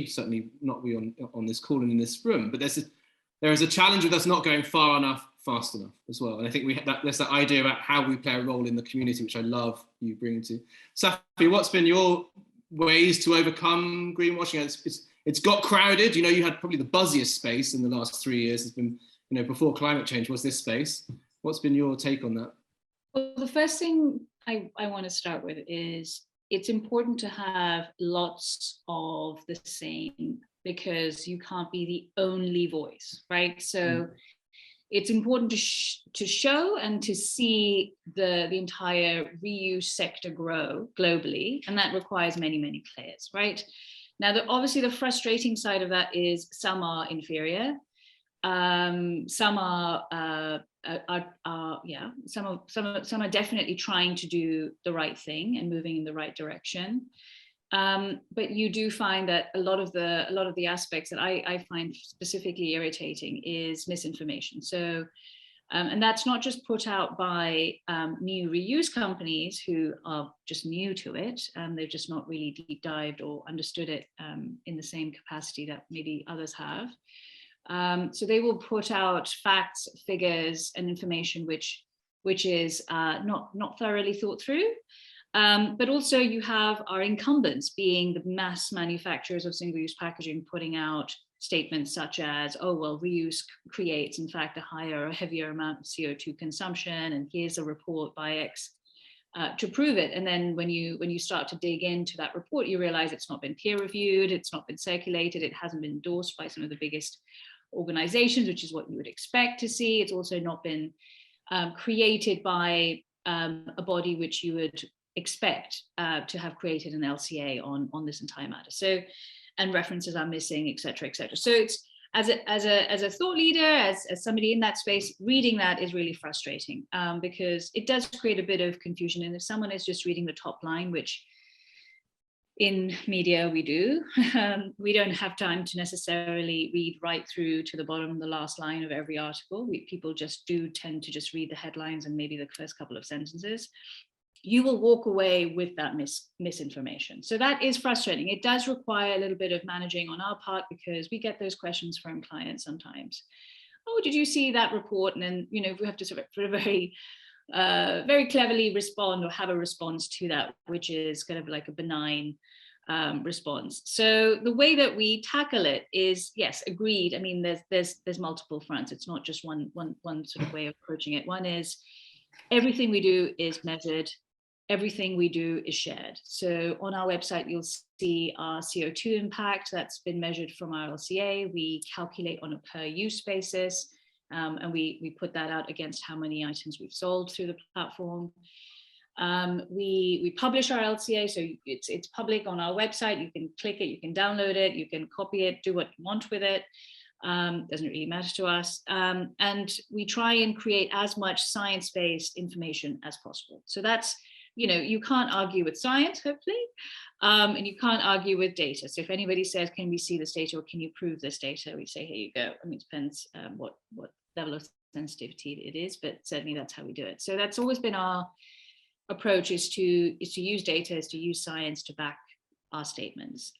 certainly not we on this call and in this room, but there is a challenge with us not going far enough, fast enough as well. And I think there's that idea about how we play a role in the community, which I love you bringing to. Safia, what's been your ways to overcome greenwashing? It's got crowded. You had probably the buzziest space in the last 3 years. It's been, before climate change was this space. What's been your take on that? Well, the first thing I want to start with is it's important to have lots of the same, because you can't be the only voice, right? So it's important to show and to see the entire reuse sector grow globally, and that requires many, many players, right? Now, obviously the frustrating side of that is some are inferior, some are definitely trying to do the right thing and moving in the right direction. But you do find that a lot of the aspects that I find specifically irritating is misinformation. So, and that's not just put out by new reuse companies who are just new to it. They've just not really deep dived or understood it in the same capacity that maybe others have. So they will put out facts, figures, and information which is not thoroughly thought through. But also you have our incumbents, being the mass manufacturers of single-use packaging, putting out statements such as, oh, well, reuse creates, in fact, a heavier amount of CO2 consumption, and here's a report by X to prove it. And then when you start to dig into that report, you realize it's not been peer reviewed, it's not been circulated, it hasn't been endorsed by some of the biggest organizations, which is what you would expect to see. It's also not been created by a body which you would expect to have created an LCA on this entire matter. So, and references are missing, et cetera, et cetera. So it's as a thought leader, as somebody in that space, reading that is really frustrating because it does create a bit of confusion. And if someone is just reading the top line, which in media we do, we don't have time to necessarily read right through to the bottom, the last line of every article. People just do tend to just read the headlines and maybe the first couple of sentences. You will walk away with that misinformation. So that is frustrating. It does require a little bit of managing on our part, because we get those questions from clients sometimes. Oh, did you see that report? And then, we have to sort of very cleverly respond or have a response to that, which is kind of like a benign response. So the way that we tackle it is, yes, agreed. I mean, there's multiple fronts. It's not just one sort of way of approaching it. One is everything we do is measured. Everything we do is shared. So on our website, you'll see our CO2 impact that's been measured from our LCA. We calculate on a per use basis, and we put that out against how many items we've sold through the platform. We publish our LCA, so it's public on our website. You can click it, you can download it, you can copy it, do what you want with it. Doesn't really matter to us. And we try and create as much science-based information as possible. So that's, you can't argue with science, hopefully, and you can't argue with data. So if anybody says, can we see this data or can you prove this data? We say, here you go. I mean, it depends what level of sensitivity it is, but certainly that's how we do it. So that's always been our approach, is to use data, is to use science to back our statements,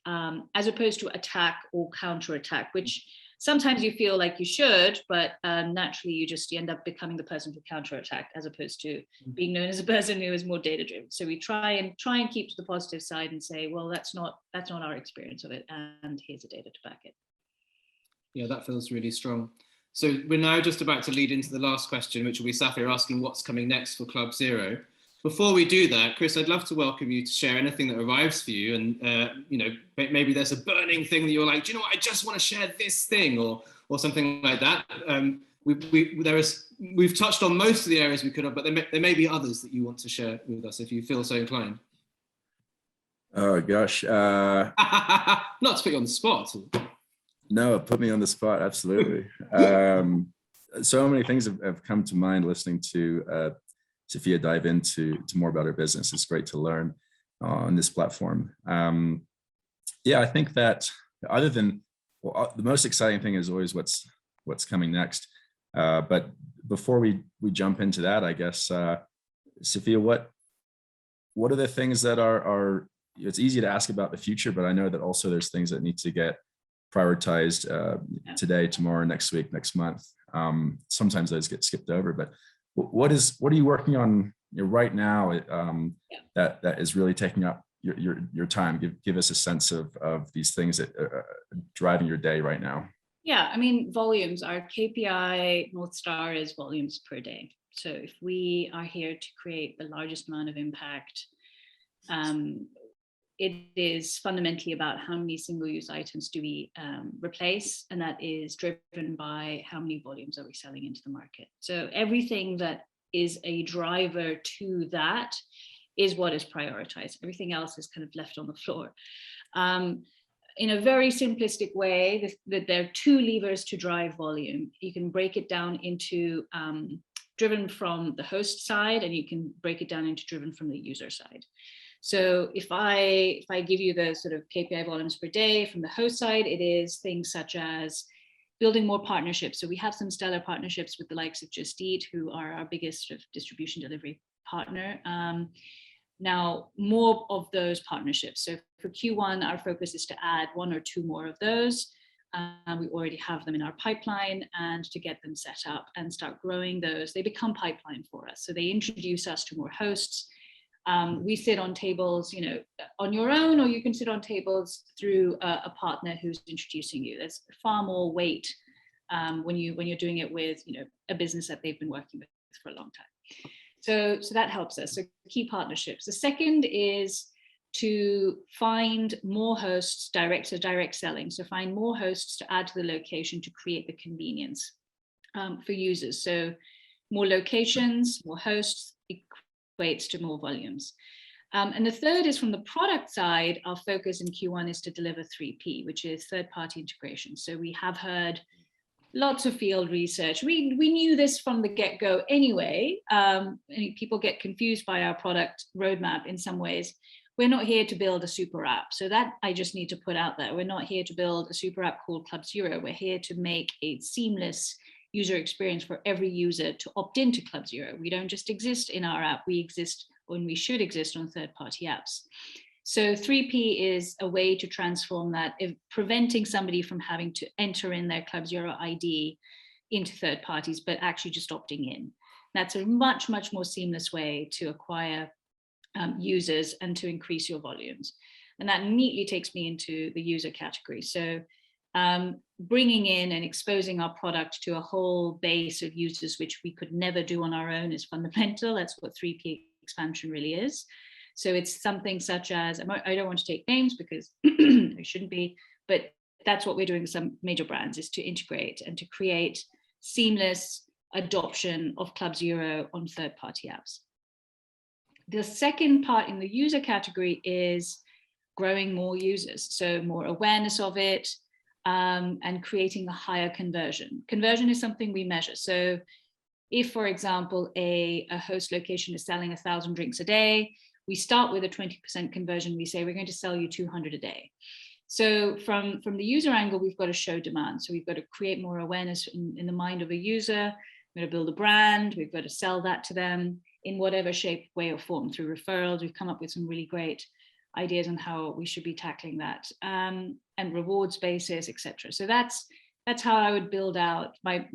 as opposed to attack or counterattack, which sometimes you feel like you should, but naturally you end up becoming the person who counterattack, as opposed to being known as a person who is more data driven. So we try and keep to the positive side and say, well, that's not our experience of it, and here's the data to back it. Yeah, that feels really strong. So we're now just about to lead into the last question, which will be Safia asking what's coming next for Club Zero. Before we do that, Chris, I'd love to welcome you to share anything that arrives for you. And, maybe there's a burning thing that you're like, do you know what, I just want to share this thing or something like that. We've touched on most of the areas we could have, but there may be others that you want to share with us if you feel so inclined. Oh, gosh. Not to put you on the spot. No, put me on the spot. Absolutely. So many things have come to mind listening to Safia dive into more about her business. It's great to learn on this platform. I think that other than, the most exciting thing is always what's coming next. But before we jump into that, I guess, Safia, what are the things that are, it's easy to ask about the future, but I know that also there's things that need to get prioritized today, tomorrow, next week, next month. Sometimes those get skipped over, but what are you working on right now that is really taking up your time? Give us a sense of these things that are driving your day right now. Yeah, I mean, volumes. Our KPI North Star is volumes per day. So if we are here to create the largest amount of impact, it is fundamentally about how many single-use items do we replace, and that is driven by how many volumes are we selling into the market. So everything that is a driver to that is what is prioritized. Everything else is kind of left on the floor. In a very simplistic way, there are two levers to drive volume. You can break it down into driven from the host side, and you can break it down into driven from the user side. So if I give you the sort of KPI volumes per day from the host side, it is things such as building more partnerships. So we have some stellar partnerships with the likes of Just Eat, who are our biggest sort of distribution delivery partner. Now, more of those partnerships. So for Q1, our focus is to add one or two more of those. We already have them in our pipeline, and to get them set up and start growing those, they become pipeline for us. So they introduce us to more hosts. We sit on tables, you know, on your own, or you can sit on tables through a partner who's introducing you. There's far more weight when you're doing it with, you know, a business that they've been working with for a long time. So that helps us. So key partnerships. The second is to find more hosts, direct selling. So find more hosts to add to the location to create the convenience for users. So more locations, more hosts equates to more volumes. And the third is from the product side. Our focus in Q1 is to deliver 3P, which is third-party integration. So we have heard lots of field research. We knew this from the get-go anyway. People get confused by our product roadmap in some ways. We're not here to build a super app. So that I just need to put out there. We're not here to build a super app called CLUBZERØ. We're here to make a seamless user experience for every user to opt into CLUBZERØ. We don't just exist in our app. We exist, when we should exist, on third-party apps. So 3P is a way to transform that, preventing somebody from having to enter in their CLUBZERØ ID into third parties, but actually just opting in. That's a much, much more seamless way to acquire users and to increase your volumes. And that neatly takes me into the user category. So bringing in and exposing our product to a whole base of users, which we could never do on our own, is fundamental. That's what 3P expansion really is. So it's something such as, I don't want to take names because there shouldn't be, but that's what we're doing with some major brands, is to integrate and to create seamless adoption of CLUBZERØ on third-party apps. The second part in the user category is growing more users, so more awareness of it, and creating a higher conversion. Conversion is something we measure. So if, for example, a host location is selling 1,000 drinks a day, we start with a 20% conversion. We say, we're going to sell you 200 a day. So from the user angle, we've got to show demand. So we've got to create more awareness in the mind of a user. We've got to build a brand. We've got to sell that to them in whatever shape, way, or form, through referrals. We've come up with some really great ideas on how we should be tackling that, and rewards basis, etc. So that's how I would build out my,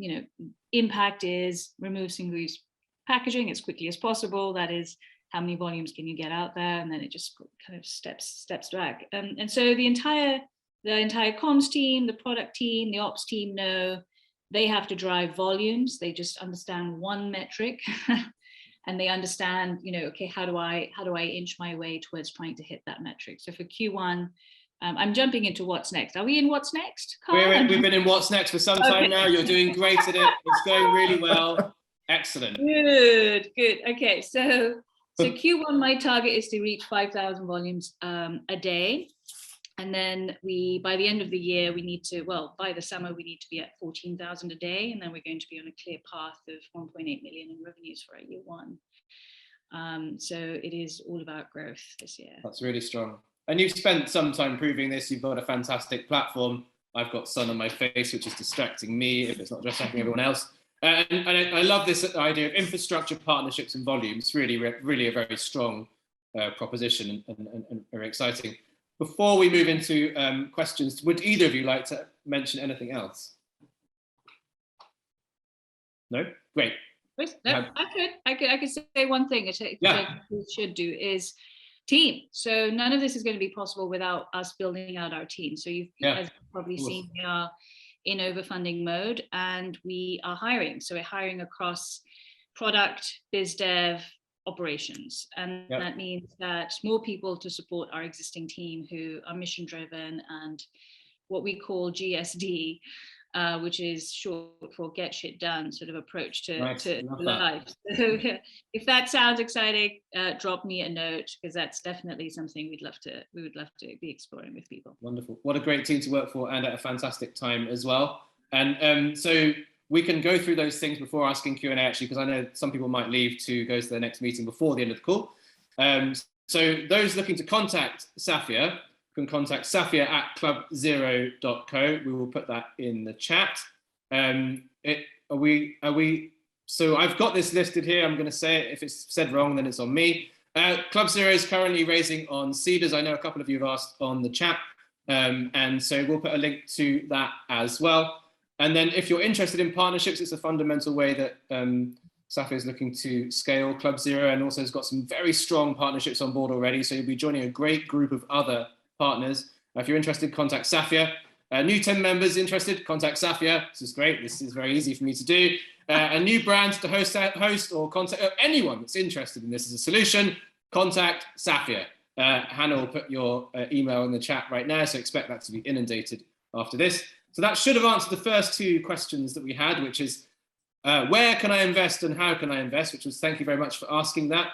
impact is remove single-use packaging as quickly as possible. That is, how many volumes can you get out there? And then it just kind of steps back. And so the entire comms team, the product team, the ops team know they have to drive volumes. They just understand one metric and they understand, okay, how do I inch my way towards trying to hit that metric? So for Q1, I'm jumping into what's next. Are we in what's next, Carl? We've been in what's next for some time now. You're doing great at it. It's going really well. Excellent. Good. Okay, so Q1, my target is to reach 5,000 volumes a day. And then by the end of the year, by the summer, we need to be at 14,000 a day. And then we're going to be on a clear path of 1.8 million in revenues for our year one. So it is all about growth this year. That's really strong. And you've spent some time proving this. You've got a fantastic platform. I've got sun on my face, which is distracting me if it's not distracting everyone else. And I love this idea of infrastructure, partnerships, and volumes. Really a very strong proposition and very exciting. Before we move into questions, would either of you like to mention anything else? No? Great. No, I could say one thing we should do is team. So none of this is going to be possible without us building out our team. So as you've probably seen, we are in overfunding mode and we are hiring. So we're hiring across product, biz dev, operations. And that means that more people to support our existing team who are mission driven and what we call GSD, which is short for get shit done sort of approach to life. So if that sounds exciting, drop me a note, because that's definitely something we would love to be exploring with people. Wonderful. What a great team to work for, and at a fantastic time as well. And so we can go through those things before asking Q&A, actually, because I know some people might leave to go to their next meeting before the end of the call. So those looking to contact Safia can contact Safia at clubzero.co. We will put that in the chat. So I've got this listed here. I'm going to say it. If it's said wrong, then it's on me. CLUBZERØ is currently raising on Seeders. I know a couple of you have asked on the chat. And so we'll put a link to that as well. And then if you're interested in partnerships, it's a fundamental way that Safia is looking to scale CLUBZERØ, and also has got some very strong partnerships on board already. So you'll be joining a great group of other partners. If you're interested, contact Safia. New 10 members interested, contact Safia. This is great. This is very easy for me to do. A new brand to host or contact anyone that's interested in this as a solution, contact Safia. Hannah will put your email in the chat right now, so expect that to be inundated after this. So that should have answered the first two questions that we had, which is where can I invest and how can I invest, which was, thank you very much for asking that.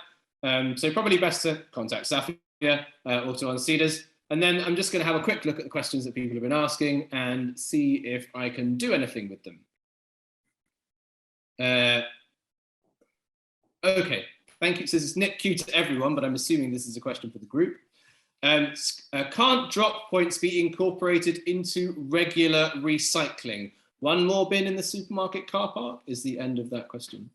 So probably best to contact Safia or to on Seeders. And then I'm just going to have a quick look at the questions that people have been asking and see if I can do anything with them. Okay, thank you. So this is Nick Q to everyone, but I'm assuming this is a question for the group. Can't drop points be incorporated into regular recycling? One more bin in the supermarket car park is the end of that question.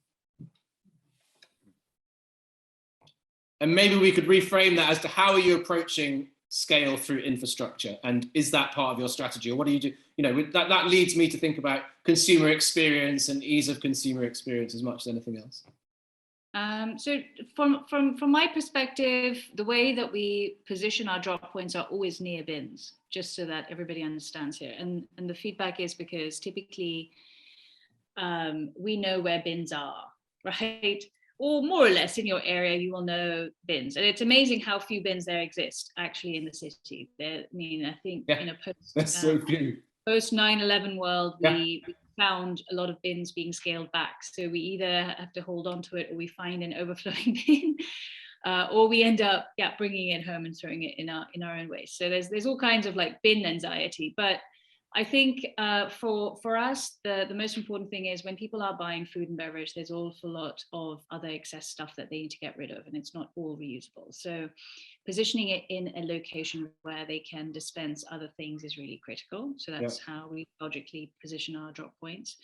And maybe we could reframe that as to how are you approaching scale through infrastructure, and is that part of your strategy, or what do you do? You know, that leads me to think about consumer experience and ease of consumer experience as much as anything else. So from my perspective, the way that we position our drop points are always near bins, just so that everybody understands here. And the feedback is because typically we know where bins are, right? Or more or less in your area, you will know bins. And it's amazing how few bins there exist actually in the city. I mean, I think in a post 9/11 world, we found a lot of bins being scaled back. So we either have to hold on to it, or we find an overflowing bin, or we end up bringing it home and throwing it in our own waste. So there's all kinds of like bin anxiety. But I think for us, the most important thing is when people are buying food and beverage, there's an awful lot of other excess stuff that they need to get rid of, and it's not all reusable. So positioning it in a location where they can dispense other things is really critical. So that's how we logically position our drop points.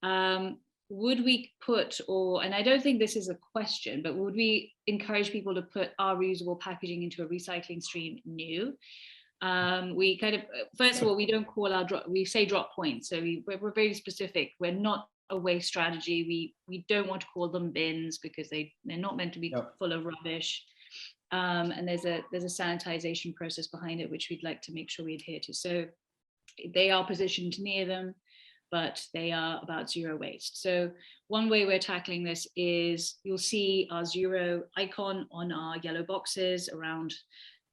Would we put, and I don't think this is a question, but would we encourage people to put our reusable packaging into a recycling stream new? We kind of, first of all, we don't call our we say drop points. So we're very specific. We're not a waste strategy. We don't want to call them bins because they're not meant to be full of rubbish. And there's a sanitization process behind it, which we'd like to make sure we adhere to. So they are positioned near them, but they are about zero waste. So one way we're tackling this is you'll see our zero icon on our yellow boxes around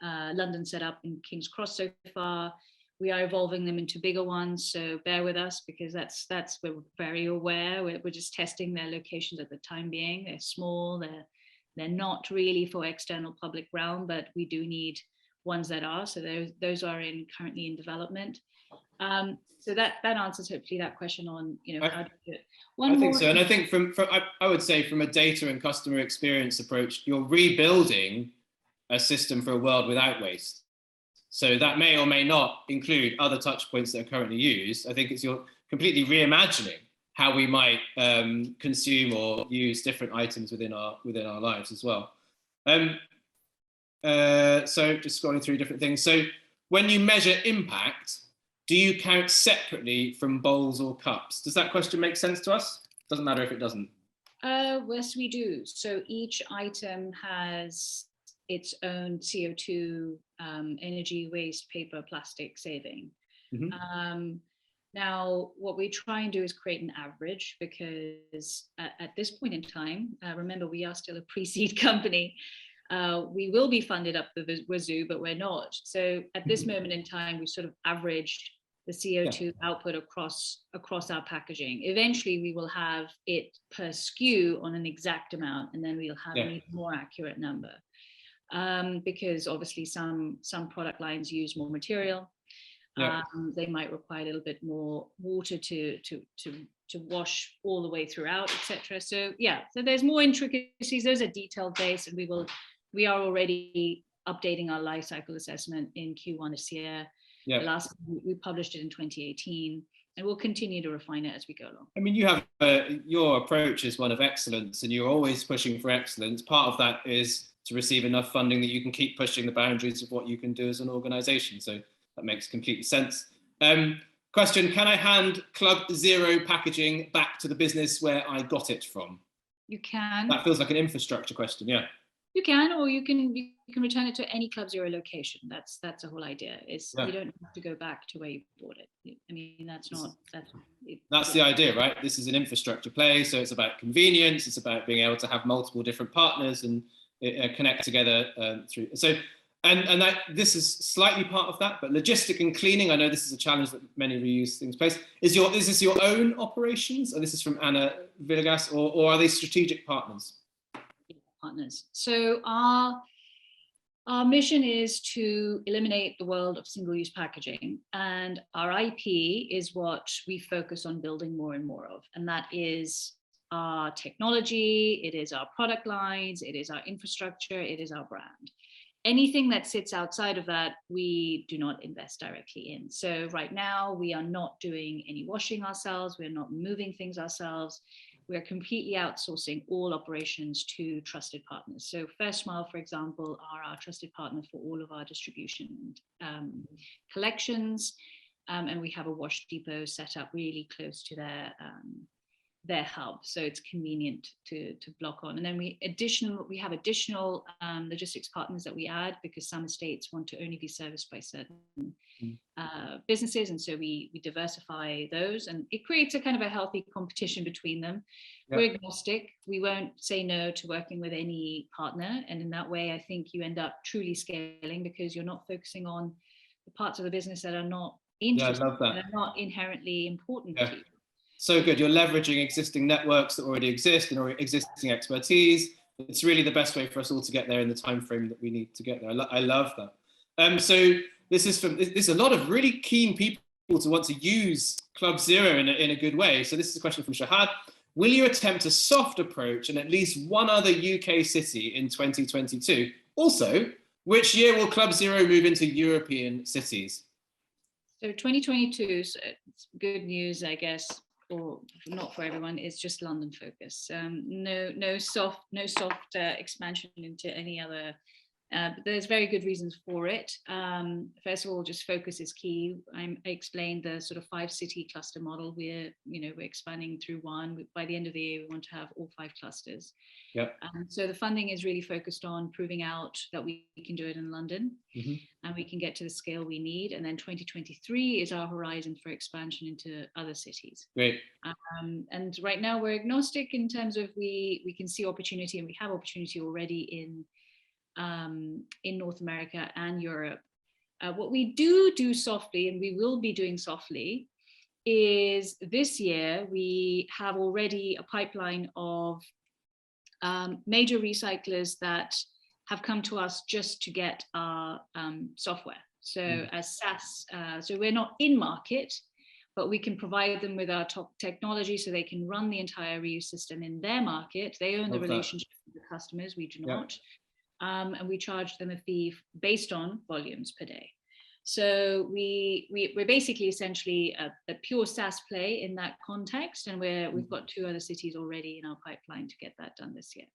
London set up in King's Cross so far. We are evolving them into bigger ones, so bear with us, because that's we're very aware. We're just testing their locations at the time being. They're small, they're not really for external public realm, but we do need ones that are. So those are currently in development. So that answers hopefully that question on how to do it. I think so, and I think I would say from a data and customer experience approach, you're rebuilding a system for a world without waste. So that may or may not include other touch points that are currently used. I think you're completely reimagining how we might consume or use different items within our lives as well. So just scrolling through different things. So when you measure impact, do you count separately from bowls or cups? Does that question make sense to us? Doesn't matter if it doesn't. Yes, we do. So each item has its own CO2, energy, waste, paper, plastic saving. Mm-hmm. Now, what we try and do is create an average, because at this point in time, remember, we are still a pre-seed company. We will be funded up the wazoo, but we're not. So at this moment in time, we sort of averaged the CO2 output across our packaging. Eventually, we will have it per SKU on an exact amount, and then we'll have an even more accurate number. Because obviously some product lines use more material. They might require a little bit more water to wash all the way throughout, etc. So so there's more intricacies. Those are detailed based, and we are already updating our life cycle assessment in Q1 this year. Last we published it in 2018, and we'll continue to refine it as we go along. I mean, you have your approach is one of excellence, and you're always pushing for excellence. Part of that is to receive enough funding that you can keep pushing the boundaries of what you can do as an organization. So that makes complete sense. Question, can I hand CLUBZERØ packaging back to the business where I got it from? You can. That feels like an infrastructure question, yeah. You can, or you can return it to any CLUBZERØ location. That's the whole idea. Is you don't have to go back to where you bought it. I mean, that's the idea, right? This is an infrastructure play, so it's about convenience. It's about being able to have multiple different partners and connect together through. So, and that this is slightly part of that, but logistic and cleaning. I know this is a challenge that many reuse things face. Is this your own operations, or this is from Anna Villegas, or are they strategic partners? Partners. So our mission is to eliminate the world of single-use packaging, and our IP is what we focus on building more and more of, and that is our technology, it is our product lines, it is our infrastructure, it is our brand. Anything that sits outside of that, we do not invest directly in. So right now, we are not doing any washing ourselves, we're not moving things ourselves. We're completely outsourcing all operations to trusted partners. So First Mile, for example, are our trusted partner for all of our distribution collections. And we have a wash depot set up really close to their hub. So it's convenient to block on. And then we have additional logistics partners that we add, because some estates want to only be serviced by certain businesses, and so we diversify those, and it creates a kind of a healthy competition between them. We're agnostic. We won't say no to working with any partner, and in that way I think you end up truly scaling, because you're not focusing on the parts of the business that are not interesting, that are not inherently important to you. So good. You're leveraging existing networks that already exist and existing expertise. It's really the best way for us all to get there in the time frame that we need to get there. I love that. So this is a lot of really keen people to want to use CLUBZERØ in a good way. So this is a question from Shahad. Will you attempt a soft approach in at least one other UK city in 2022? Also, which year will CLUBZERØ move into European cities? So 2022, so it's good news, I guess, or not for everyone, is just London focus. No soft expansion into any other. But there's very good reasons for it. First of all, just focus is key. I explained the sort of 5-city cluster model. We're expanding through one. By the end of the year, we want to have all 5 clusters. So the funding is really focused on proving out that we can do it in London, and we can get to the scale we need. And then 2023 is our horizon for expansion into other cities. Great. And right now we're agnostic in terms of we can see opportunity, and we have opportunity already in North America and Europe. What we do softly, and we will be doing softly, is this year we have already a pipeline of major recyclers that have come to us just to get our software. So as SaaS, so we're not in market, but we can provide them with our top technology so they can run the entire reuse system in their market. They own the relationship with the customers, we do not. And we charge them a fee based on volumes per day. So we're basically essentially a pure SaaS play in that context, and we've got 2 other cities already in our pipeline to get that done this year.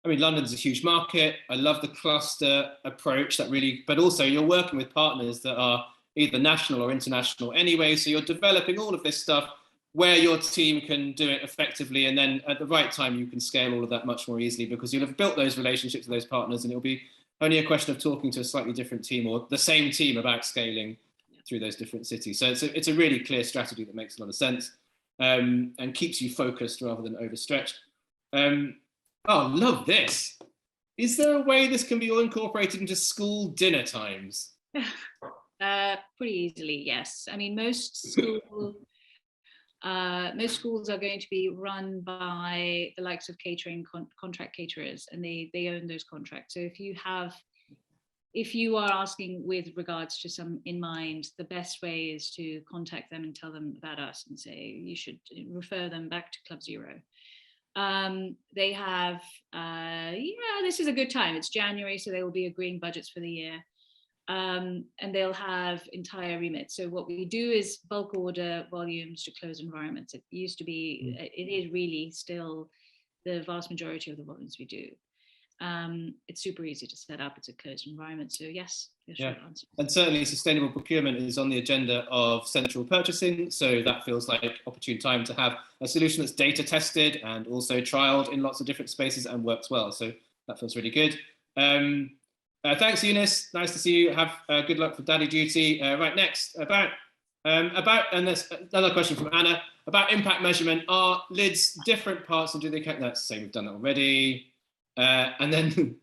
I mean, London's a huge market. I love the cluster approach but also you're working with partners that are either national or international anyway. So you're developing all of this stuff where your team can do it effectively, and then at the right time you can scale all of that much more easily, because you'll have built those relationships with those partners, and it'll be only a question of talking to a slightly different team or the same team about scaling through those different cities. So it's a really clear strategy that makes a lot of sense, and keeps you focused rather than overstretched. Oh, love this. Is there a way this can be all incorporated into school dinner times? Pretty easily, yes. I mean, most schools are going to be run by the likes of catering contract caterers, and they own those contracts. So if you are asking with regards to some in mind, the best way is to contact them and tell them about us and say you should refer them back to CLUBZERØ. They have, this is a good time. It's January, so they will be agreeing budgets for the year. And they'll have entire remits. So what we do is bulk order volumes to closed environments. It used to be, it is really still the vast majority of the volumes we do. It's super easy to set up. It's a closed environment. So yes, short answer. And certainly sustainable procurement is on the agenda of central purchasing. So that feels like opportune time to have a solution that's data tested and also trialed in lots of different spaces and works well. So that feels really good. Thanks, Eunice. Nice to see you. Have good luck for daddy duty. Right, next, about, and there's another question from Anna, about impact measurement. Are lids different parts and do they count? That's say we've done that already. And then,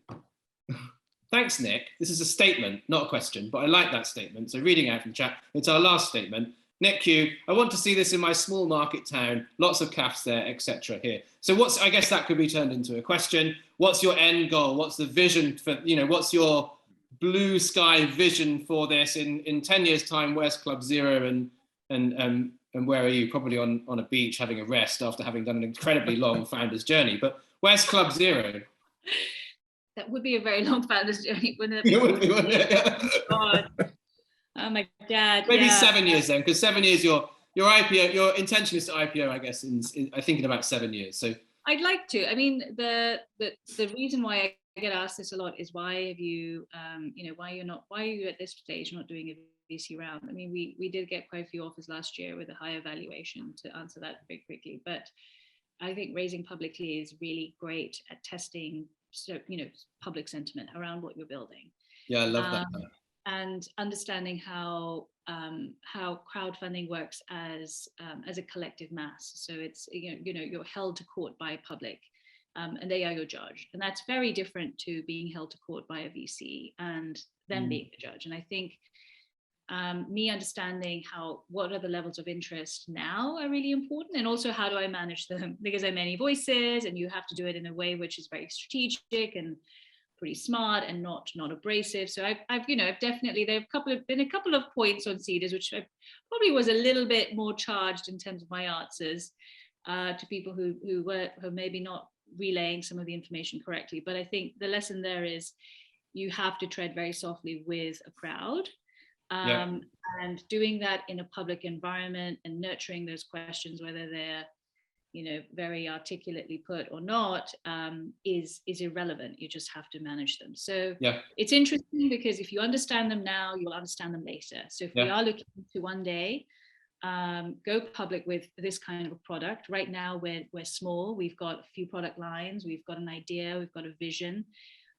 thanks, Nick. This is a statement, not a question, but I like that statement. So reading out from the chat, it's our last statement. Nick Q, I want to see this in my small market town, lots of cafes there, etc. here. So I guess that could be turned into a question. What's your end goal? What's the vision for, what's your blue sky vision for this in 10 years time? Where's CLUBZERØ and where are you? Probably on a beach having a rest after having done an incredibly long founder's journey. But where's CLUBZERØ? That would be a very long founder's journey, wouldn't it? It would be, wouldn't it? Yeah. God. Oh my dad. Maybe 7 years then, because 7 years your IPO, your intention is to IPO, I guess, I think in about 7 years. So I'd like to. I mean, the reason why I get asked this a lot is why have you, why are you at this stage not doing a VC round? I mean, we did get quite a few offers last year with a higher valuation, to answer that very quickly. But I think raising publicly is really great at testing, public sentiment around what you're building. Yeah, I love that. And understanding how crowdfunding works as a collective mass. So it's you're held to court by public, and they are your judge, and that's very different to being held to court by a VC and then being the judge. And I think me understanding what are the levels of interest now are really important, and also how do I manage them, because there are many voices, and you have to do it in a way which is very strategic and pretty smart and not abrasive. So I've definitely, there have been a couple of points on Seeders which I probably was a little bit more charged in terms of my answers to people who were maybe not relaying some of the information correctly. But I think the lesson there is you have to tread very softly with a crowd, and doing that in a public environment and nurturing those questions, whether they're very articulately put or not, is irrelevant. You just have to manage them. So it's interesting because if you understand them now, you'll understand them later. So if we are looking to one day go public with this kind of a product, right now we're small. We've got a few product lines. We've got an idea. We've got a vision.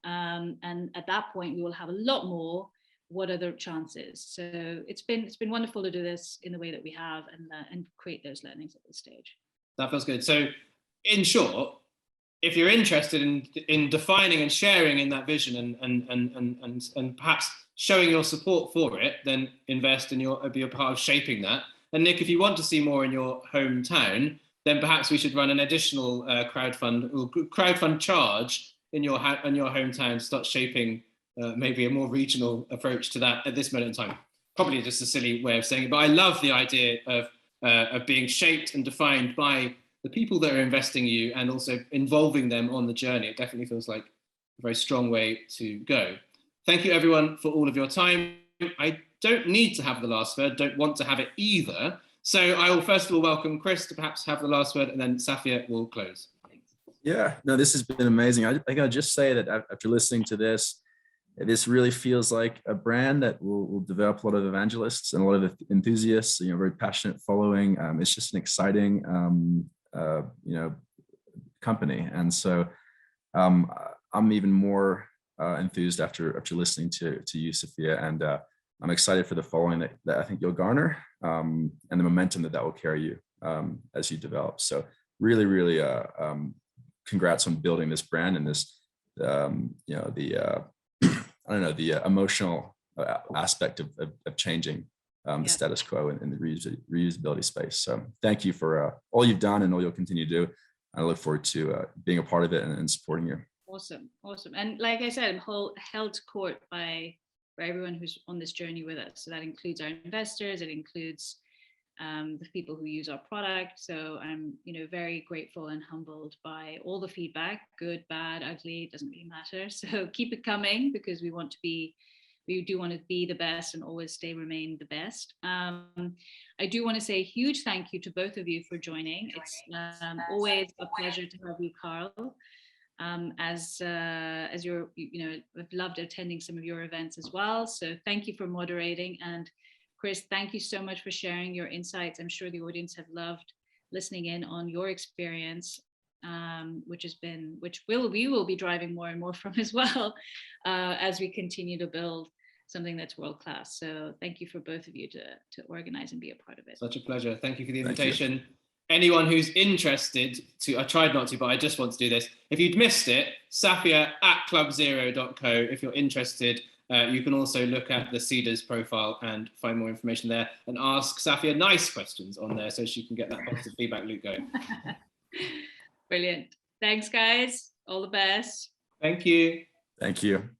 And at that point, we will have a lot more. What are the chances? So it's been wonderful to do this in the way that we have and create those learnings at this stage. That feels good. So in short, if you're interested in defining and sharing in that vision and perhaps showing your support for it, then invest and be a part of shaping that. And Nick, if you want to see more in your hometown, then perhaps we should run an additional crowdfund charge in your hometown to start shaping maybe a more regional approach to that at this moment in time. Probably just a silly way of saying it, but I love the idea of being shaped and defined by the people that are investing in you and also involving them on the journey. It definitely feels like a very strong way to go. Thank you everyone for all of your time. I don't need to have the last word, don't want to have it either. So I will first of all welcome Chris to perhaps have the last word, and then Safia will close. Yeah, no, this has been amazing. I gotta just say that after listening to this really feels like a brand that will develop a lot of evangelists and a lot of enthusiasts, very passionate following. It's just an exciting, company. And so I'm even more enthused after listening to you, Safia. And I'm excited for the following that I think you'll garner, and the momentum that will carry you as you develop. So really, really, congrats on building this brand and this, you know, the I don't know, the emotional aspect of changing the status quo in the reusability space. So thank you for all you've done and all you'll continue to do. I look forward to being a part of it and supporting you. Awesome, awesome. And like I said, I'm held to court for everyone who's on this journey with us. So that includes our investors, it includes the people who use our product. So I'm, you know, very grateful and humbled by all the feedback, good, bad, ugly, it doesn't really matter. So keep it coming, because we do want to be the best and always remain the best. I do want to say a huge thank you to both of you for joining. It's always a pleasure to have you, Carl. As you're, you know, I've loved attending some of your events as well. So thank you for moderating. And Chris, thank you so much for sharing your insights. I'm sure the audience have loved listening in on your experience, which we will be driving more and more from as well, as we continue to build something that's world-class. So thank you for both of you to organize and be a part of it. Such a pleasure. Thank you for the invitation. Anyone who's interested I tried not to, but I just want to do this. If you'd missed it, Safia at clubzero.co. If you're interested, you can also look at the Seeders profile and find more information there, and ask Safia nice questions on there so she can get that positive feedback loop going. Brilliant. Thanks, guys. All the best. Thank you. Thank you.